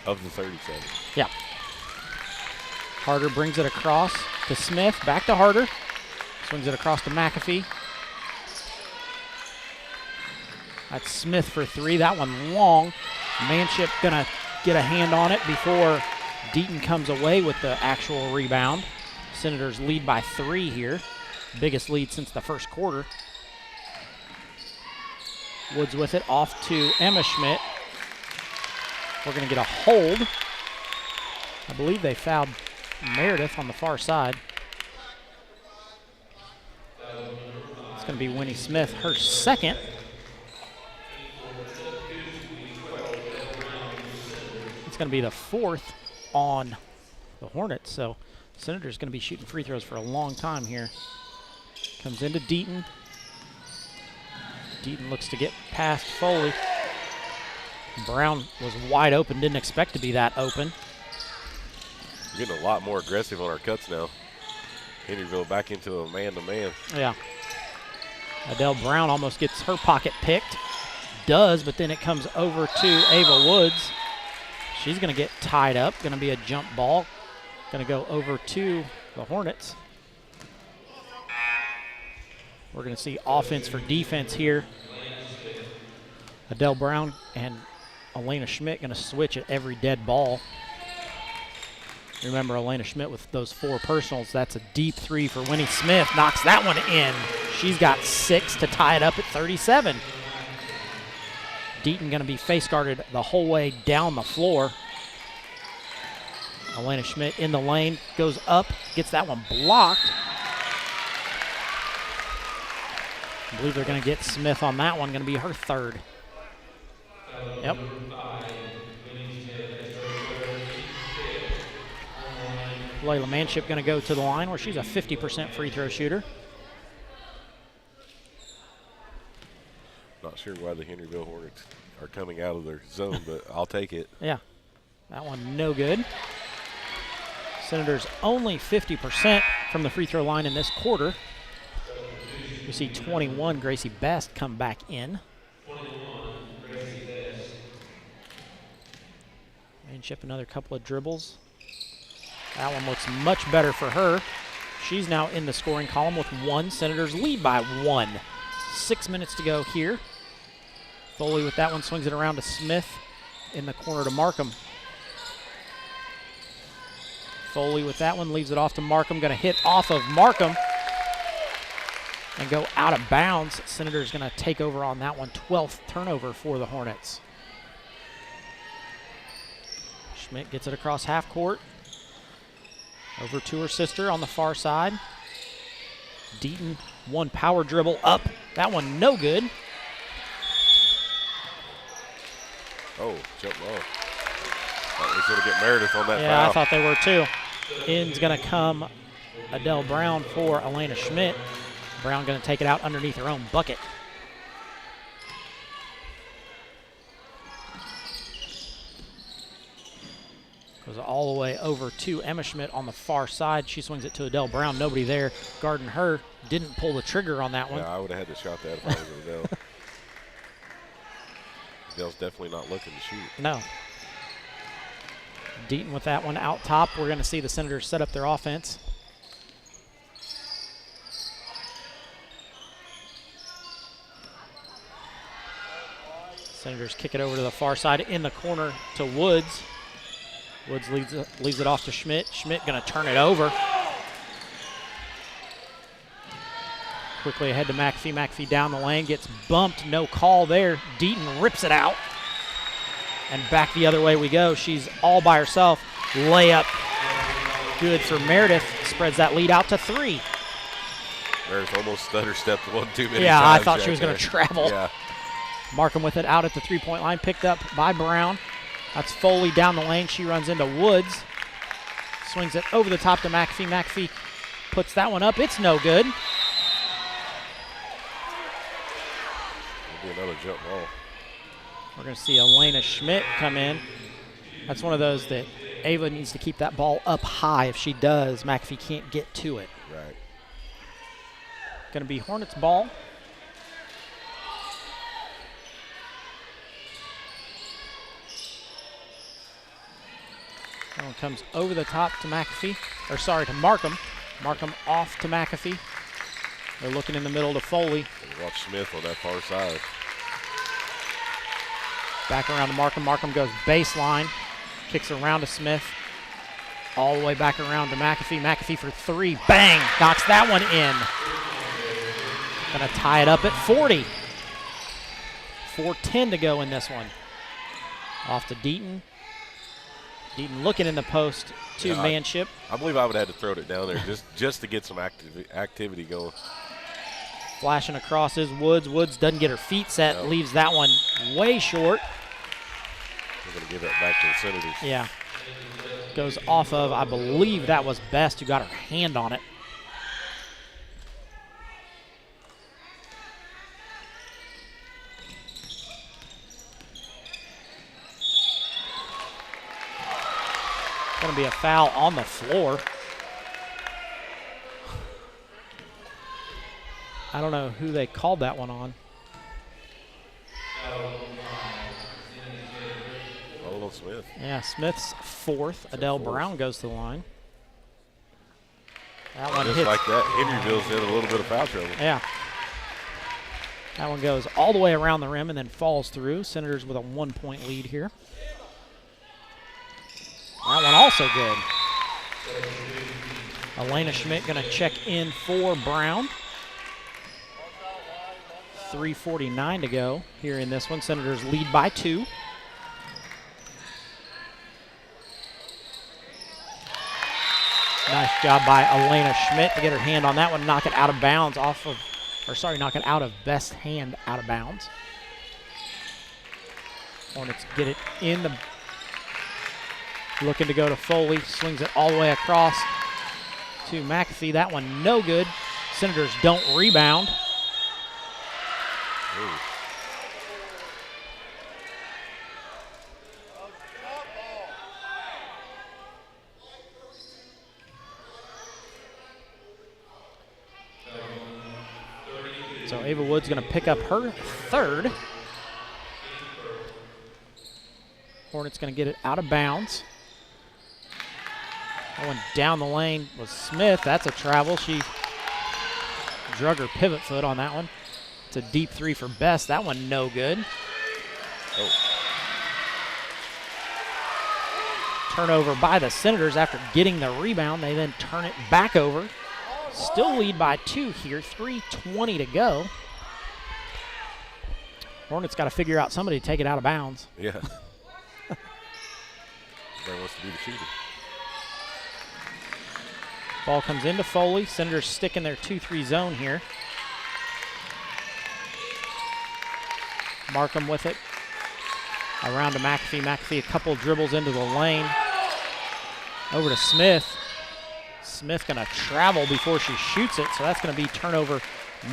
Of the 37. Yeah. Harder brings it across to Smith. Back to Harder. Swings it across to McAfee. That's Smith for 3. That one long. Manship gonna get a hand on it before Deaton comes away with the actual rebound. Senators lead by 3 here. Biggest lead since the first quarter. Woods with it off to Emma Schmidt. We're gonna get a hold. I believe they fouled Meredith on the far side. It's going to be Winnie Smith, her second. It's going to be the 4th on the Hornets, so Senator's going to be shooting free throws for a long time here. Comes into Deaton. Deaton looks to get past Foley. Brown was wide open, didn't expect to be that open. We're getting a lot more aggressive on our cuts now. Henryville back into a man-to-man. Yeah. Adele Brown almost gets her pocket picked. Does, but then it comes over to Ava Woods. She's going to get tied up. Going to be a jump ball. Going to go over to the Hornets. We're going to see offense for defense here. Adele Brown and Elena Schmidt going to switch at every dead ball. Remember Elena Schmidt with those 4 personals. That's a deep 3 for Winnie Smith. Knocks that one in. She's got 6 to tie it up at 37. Deaton going to be face guarded the whole way down the floor. Elena Schmidt in the lane, goes up, gets that one blocked. I believe they're going to get Smith on that one. Going to be her 3rd. Yep. Layla Manship going to go to the line where she's a 50% free throw shooter. Not sure why the Henryville Hornets are coming out of their zone, but I'll take it. Yeah, that one no good. Senators only 50% from the free throw line in this quarter. We see 21, Gracie Best, come back in. Manship another couple of dribbles. That one looks much better for her. She's now in the scoring column with 1. Senators lead by 1. 6 minutes to go here. Foley with that one swings it around to Smith in the corner to Markham. Foley with that one leaves it off to Markham. Going to hit off of Markham and go out of bounds. Senators going to take over on that one. 12th turnover for the Hornets. Schmidt gets it across half court. Over to her sister on the far side. Deaton, one power dribble up. That one no good. Oh, jump ball. Thought we should get Meredith on that Yeah, foul. I thought they were too. In's going to come Adele Brown for Elena Schmidt. Brown going to take it out underneath her own bucket. Goes all the way over to Emma Schmidt on the far side. She swings it to Adele Brown. Nobody there guarding her. Didn't pull the trigger on that one. Yeah, I would have had to shot that if I was Adele. Adele's definitely not looking to shoot. No. Deaton with that one out top. We're going to see the Senators set up their offense. Senators kick it over to the far side in the corner to Woods. Woods leaves it off to Schmidt. Schmidt going to turn it over. Quickly ahead to McAfee. McAfee down the lane, gets bumped. No call there. Deaton rips it out. And back the other way we go. She's all by herself. Layup good for Meredith. Spreads that lead out to 3. Meredith almost stutter-stepped one too many times. Yeah, I thought she was going to travel. Yeah. Markham with it out at the three-point line. Picked up by Brown. That's Foley down the lane. She runs into Woods. Swings it over the top to McAfee. McAfee puts that one up. It's no good. It'll be another jump ball. We're going to see Elena Schmidt come in. That's one of those that Ava needs to keep that ball up high. If she does, McAfee can't get to it. Right. Going to be Hornets ball. That one comes over the top to McAfee, or sorry, to Markham. Markham off to McAfee. They're looking in the middle to Foley. Watch Smith on that far side. Back around to Markham. Markham goes baseline, kicks around to Smith. All the way back around to McAfee. McAfee for 3, bang, knocks that one in. Gonna tie it up at 40. 4:10 to go in this one. Off to Deaton. Deaton looking in the post to Manship. I believe I would have had to throw it down there just to get some activity going. Flashing across is Woods. Woods doesn't get her feet set, leaves that one way short. We're going to give that back to the Senators. Yeah. Goes off of, I believe that was Best who got her hand on it. Going to be a foul on the floor. I don't know who they called that one on. Hold Smith. Yeah, Smith's 4th. Adele Brown goes to the line. That one just hits. like that, Henryville's in a little bit of foul trouble. Yeah. That one goes all the way around the rim and then falls through. Senators with a 1-point lead here. That one also good. Elena Schmidt going to check in for Brown. 3:49 to go here in this one. Senators lead by 2. Nice job by Elena Schmidt to get her hand on that one, knock it out of bounds knock it out of Best's hand out of bounds. Hornets get it in the, looking to go to Foley, swings it all the way across to McAfee. That one no good. Senators don't rebound. Ooh. So Ava Wood's going to pick up her 3rd. Hornets going to get it out of bounds. That one down the lane was Smith. That's a travel. She drug her pivot foot on that one. It's a deep 3 for Best. That one no good. Oh. Turnover by the Senators after getting the rebound. They then turn it back over. Still lead by 2 here. 3:20 to go. Hornets got to figure out somebody to take it out of bounds. Yeah. Everybody wants to be the shooter. Ball comes into Foley. Senators stick in their 2-3 zone here. Markham with it. Around to McAfee. McAfee a couple dribbles into the lane. Over to Smith. Smith going to travel before she shoots it, so that's going to be turnover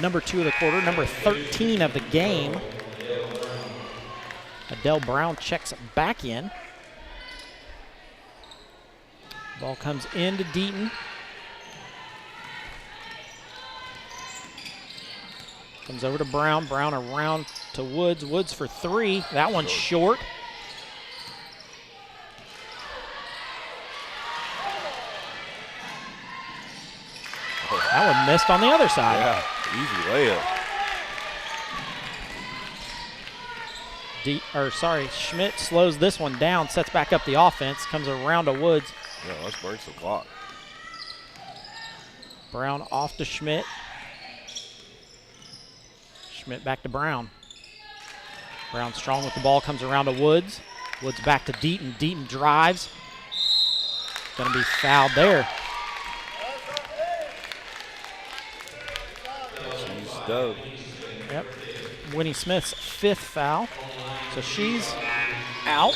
Number 2 of the quarter, number 13 of the game. Adele Brown checks back in. Ball comes into Deaton. Comes over to Brown. Brown around to Woods. Woods for 3. That one's short. That one missed on the other side. Yeah, easy layup. Schmidt slows this one down, sets back up the offense, comes around to Woods. Yeah, let's burn some clock. Brown off to Schmidt. Schmidt back to Brown. Brown strong with the ball, comes around to Woods. Woods back to Deaton. Deaton drives. Going to be fouled there. She's done. Yep. Winnie Smith's 5th foul. So she's out.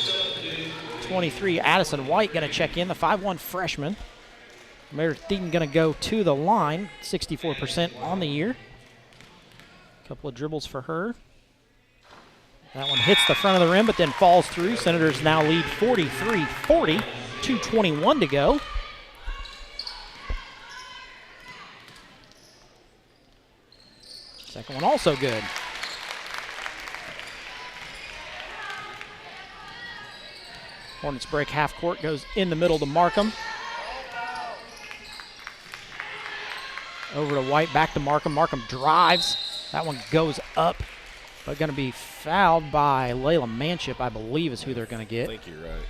23, Addison White going to check in, the 5'1" freshman. Meredith Deaton going to go to the line, 64% on the year. Couple of dribbles for her. That one hits the front of the rim, but then falls through. Senators now lead 43-40, 2:21 to go. Second one also good. Hornets break half court, goes in the middle to Markham. Over to White, back to Markham. Markham drives. That one goes up, but going to be fouled by Layla Manship, I believe is who they're going to get. I think you're right.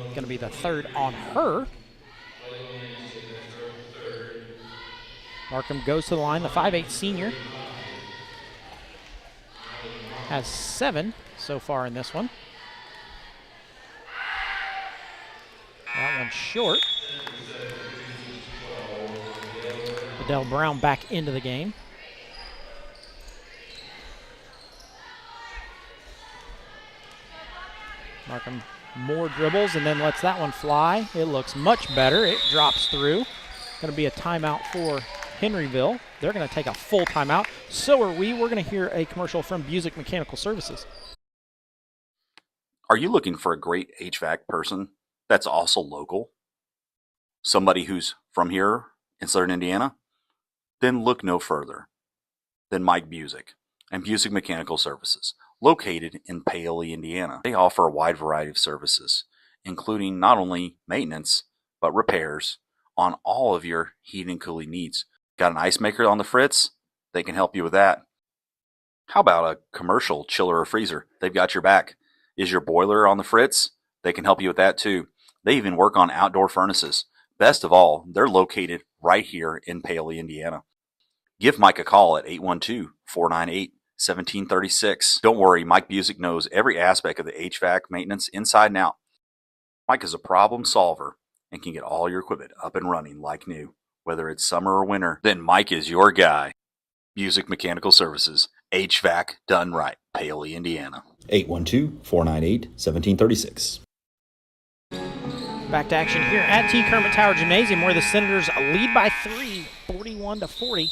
Going to be the 3rd on her. Markham goes to the line, the 5'8" senior. Has 7 so far in this one. That one's short. Adele Brown back into the game. Markham more dribbles and then lets that one fly. It looks much better. It drops through. Going to be a timeout for Henryville. They're going to take a full timeout. So are we. We're going to hear a commercial from Busick Mechanical Services. Are you looking for a great HVAC person that's also local? Somebody who's from here in Southern Indiana? Then look no further than Mike Busick and Busick Mechanical Services, located in Paoli, Indiana. They offer a wide variety of services, including not only maintenance, but repairs on all of your heating and cooling needs. Got an ice maker on the fritz? They can help you with that. How about a commercial chiller or freezer? They've got your back. Is your boiler on the fritz? They can help you with that too. They even work on outdoor furnaces. Best of all, they're located right here in Paoli, Indiana. Give Mike a call at 812-498-1736. Don't worry, Mike Busick knows every aspect of the HVAC maintenance inside and out. Mike is a problem solver and can get all your equipment up and running like new. Whether it's summer or winter, then Mike is your guy. Busick Mechanical Services, HVAC done right, Paoli, Indiana. 812-498-1736. Back to action here at T. Kermit Tower Gymnasium, where the Senators lead by 3, 41-40.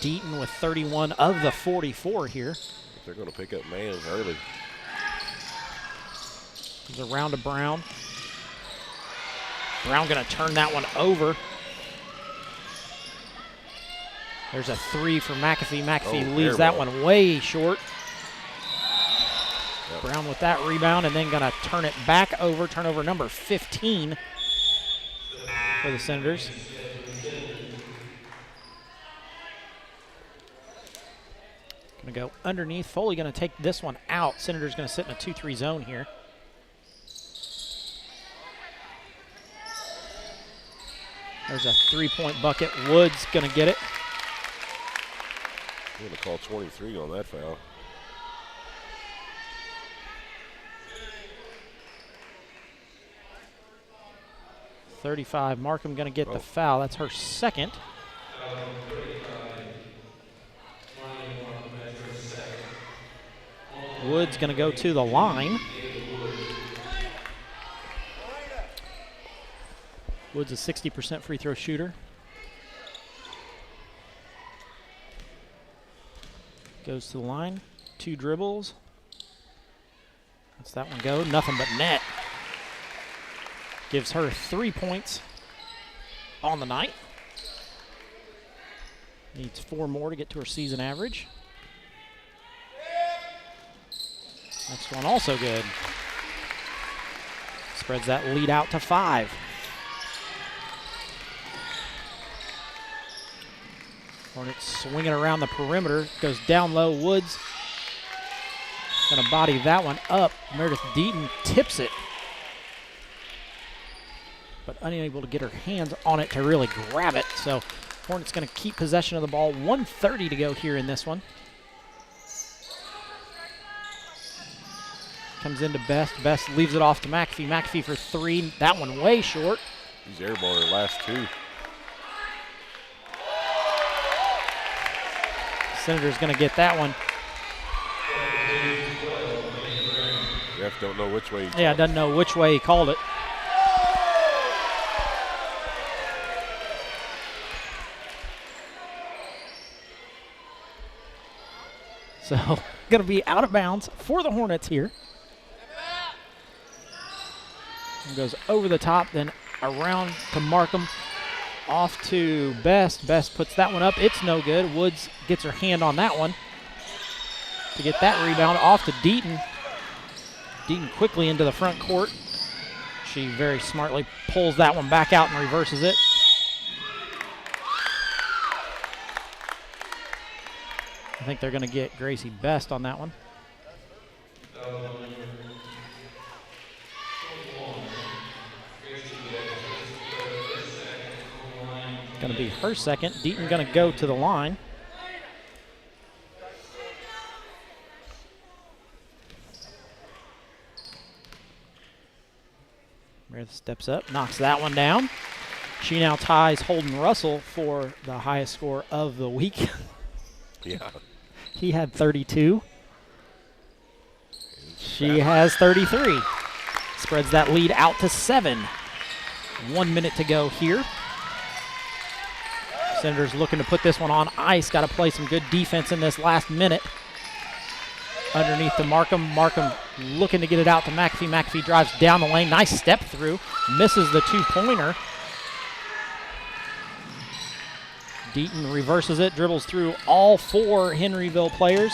Deaton with 31 of the 44 here. They're going to pick up man early. Comes around to Brown. Brown going to turn that one over. There's a 3 for McAfee. McAfee leaves that one way short. Yep. Brown with that rebound and then going to turn it back over. Turnover number 15 for the Senators. Going to go underneath. Foley going to take this one out. Senators going to sit in a 2-3 zone here. There's a 3-point bucket. Woods going to get it. I'm going to call 23 on that foul. .35. Markham going to get the foul. That's her second. Woods going to go to the line. Woods a 60% free throw shooter. Goes to the line, 2 dribbles. Lets that one go, nothing but net. Gives her 3 points on the night. Needs 4 more to get to her season average. Next one also good. Spreads that lead out to 5. Hornets swinging around the perimeter. Goes down low. Woods gonna body that one up. Meredith Deaton tips it, but unable to get her hands on it to really grab it. So Hornets gonna keep possession of the ball. 1:30 to go here in this one. Comes into Best. Best leaves it off to McAfee. McAfee for 3. That one way short. He's airballed her last 2. Senator's going to get that one. Ref don't know which way. Yeah, doesn't know which way he called it. So, going to be out of bounds for the Hornets here. And goes over the top, then around to Markham. Off to Best. Best puts that one up. It's no good. Woods gets her hand on that one to get that rebound. Off to Deaton. Deaton quickly into the front court. She very smartly pulls that one back out and reverses it. I think they're going to get Gracie Best on that one. Going to be her second. Deaton going to go to the line. Meredith steps up, knocks that one down. She now ties Holden Russell for the highest score of the week. Yeah. He had 32. She has 33. Spreads that lead out to 7. 1 minute to go here. Senators looking to put this one on ice. Got to play some good defense in this last minute. Underneath to Markham. Markham looking to get it out to McAfee. McAfee drives down the lane. Nice step through. Misses the 2-pointer. Deaton reverses it. Dribbles through all 4 Henryville players.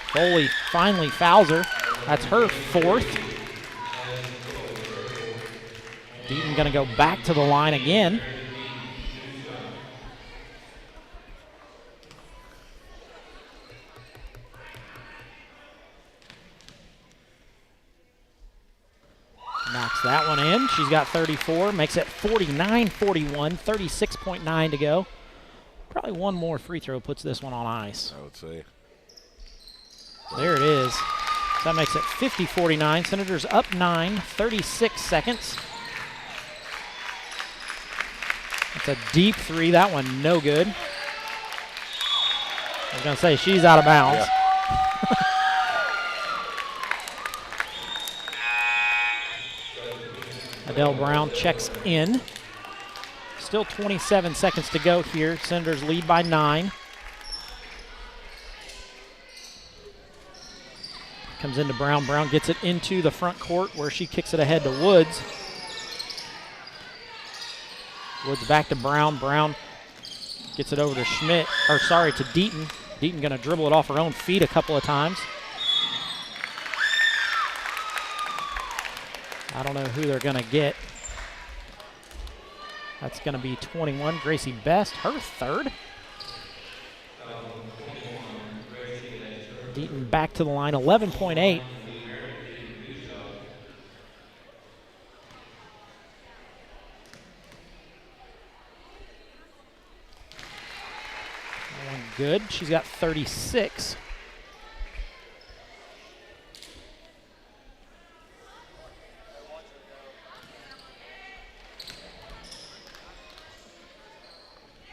Foley finally fouls her. That's her 4th. Deaton going to go back to the line again. Knocks that one in. She's got 34. Makes it 49-41. 36.9 to go. Probably one more free throw puts this one on ice. I would say. There it is. So that makes it 50-49. Senators up 9. 36 seconds. It's a deep 3. That one no good. I was going to say, she's out of bounds. Yeah. Adele Brown checks in. Still 27 seconds to go here. Senators lead by 9. Comes into Brown. Brown gets it into the front court where she kicks it ahead to Woods. Woods back to Brown. Brown gets it over to Schmidt, or sorry, to Deaton. Deaton going to dribble it off her own feet a couple of times. I don't know who they're going to get. That's going to be 21. Gracie Best, her 3rd. Deaton back to the line, 11.8. Good. She's got 36.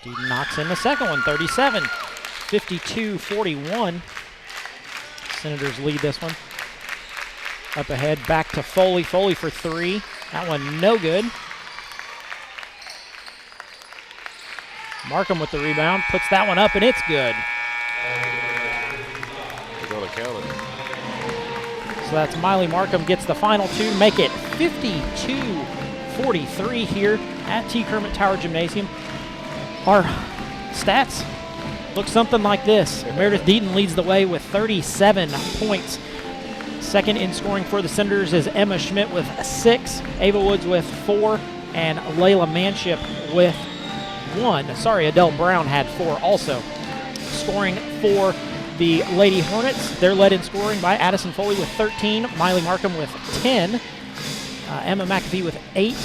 Deaton knocks in the second one, 37. 52-41. Senators lead this one. Up ahead, back to Foley. Foley for three. That one no good. Markham with the rebound, puts that one up, and it's good. They're going to count it. So that's Miley Markham gets the final two, make it 52-43 here at T. Kermit Tower Gymnasium. Our stats look something like this. Meredith Deaton leads the way with 37 points. Second in scoring for the Senators is Emma Schmidt with 6, Ava Woods with 4, and Layla Manship with 1. Sorry, Adele Brown had 4 also. Scoring for the Lady Hornets, they're led in scoring by Addison Foley with 13, Miley Markham with 10, Emma McAfee with 8,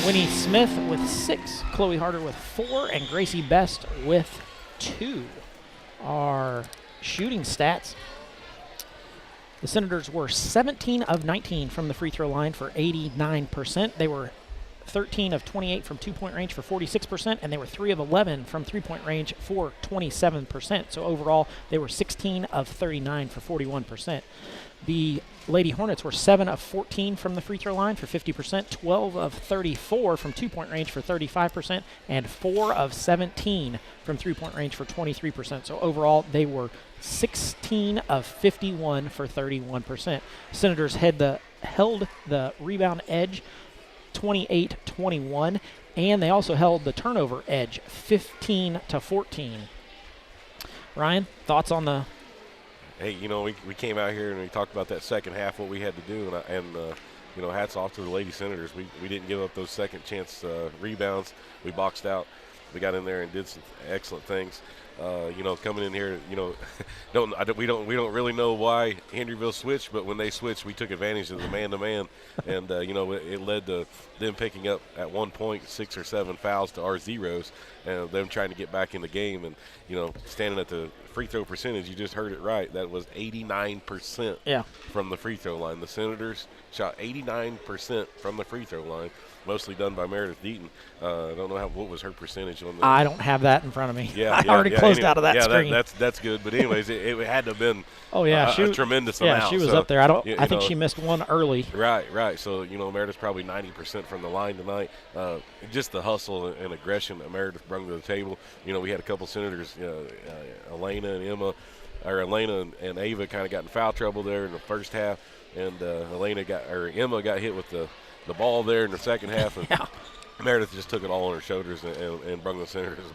Winnie Smith with 6, Chloe Harder with 4, and Gracie Best with 2. Our shooting stats. The Senators were 17 of 19 from the free throw line for 89%. They were 13 of 28 from two-point range for 46%, and they were 3 of 11 from three-point range for 27%. So overall, they were 16 of 39 for 41%. The Lady Hornets were 7 of 14 from the free throw line for 50%, 12 of 34 from two-point range for 35%, and 4 of 17 from three-point range for 23%. So overall, they were 16 of 51 for 31%. Senators held the rebound edge 28-21, and they also held the turnover edge 15-14. Ryan, thoughts on the... Hey, we came out here and we talked about that second half, what we had to do, and hats off to the Lady Senators. We didn't give up those second chance rebounds. We boxed out. We got in there and did some excellent things. Coming in here, we don't really know why Henryville switched, but when they switched, we took advantage of the man-to-man, and it led to them picking up at one point 6 or 7 fouls to our zeros, and them trying to get back in the game, and standing at the free throw percentage, you just heard it right. That was 89% from the free throw line. The Senators shot 89% from the free throw line, mostly done by Meredith Deaton. I don't know what was her percentage on the. I don't have that in front of me. Yeah, I already closed out of that screen. That's good. But anyways, it had to have been. Oh yeah, a tremendous amount. Yeah, she was up there. I think she missed one early. Right. So Meredith's probably 90% from the line tonight. Just the hustle and aggression that Meredith brought to the table. We had a couple Senators, Elena and Emma, or Elena and Ava kind of got in foul trouble there in the first half, and Emma got hit with the ball there in the second half, and Meredith just took it all on her shoulders and brought the Senators a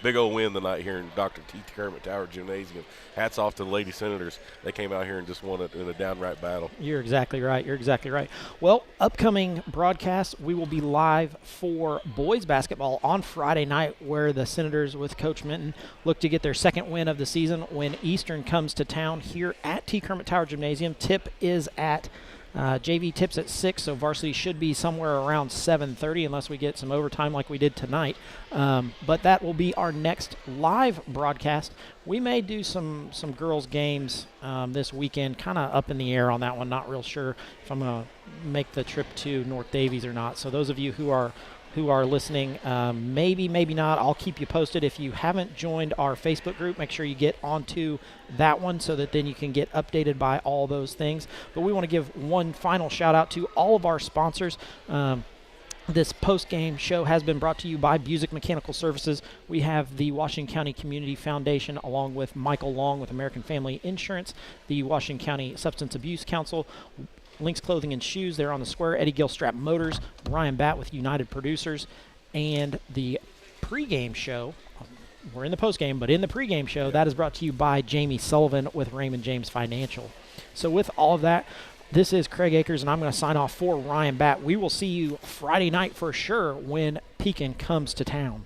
big old win tonight here in Dr. T. Kermit Tower Gymnasium. Hats off to the Lady Senators. They came out here and just won it in a downright battle. You're exactly right. Well, upcoming broadcast, we will be live for boys basketball on Friday night, where the Senators with Coach Minton look to get their second win of the season when Eastern comes to town here at T. Kermit Tower Gymnasium. Tip is at JV tips at 6, so varsity should be somewhere around 7:30 unless we get some overtime like we did tonight. But that will be our next live broadcast. We may do some girls games this weekend, kind of up in the air on that one. Not real sure if I'm going to make the trip to North Davies or not. So those of you who are listening, maybe not. I'll keep you posted. If you haven't joined our Facebook group, make sure you get onto that one so that then you can get updated by all those things. But we want to give one final shout out to all of our sponsors. This post-game show has been brought to you by Busick Mechanical Services. We have the Washington County Community Foundation along with Michael Long with American Family Insurance, the Washington County Substance Abuse Council, Lynx Clothing and Shoes, they're on the square, Eddie Gilstrap Motors, Ryan Batt with United Producers, and the pregame show. We're in the postgame, but in the pregame show, that is brought to you by Jamie Sullivan with Raymond James Financial. So with all of that, this is Craig Akers, and I'm going to sign off for Ryan Batt. We will see you Friday night for sure when Pekin comes to town.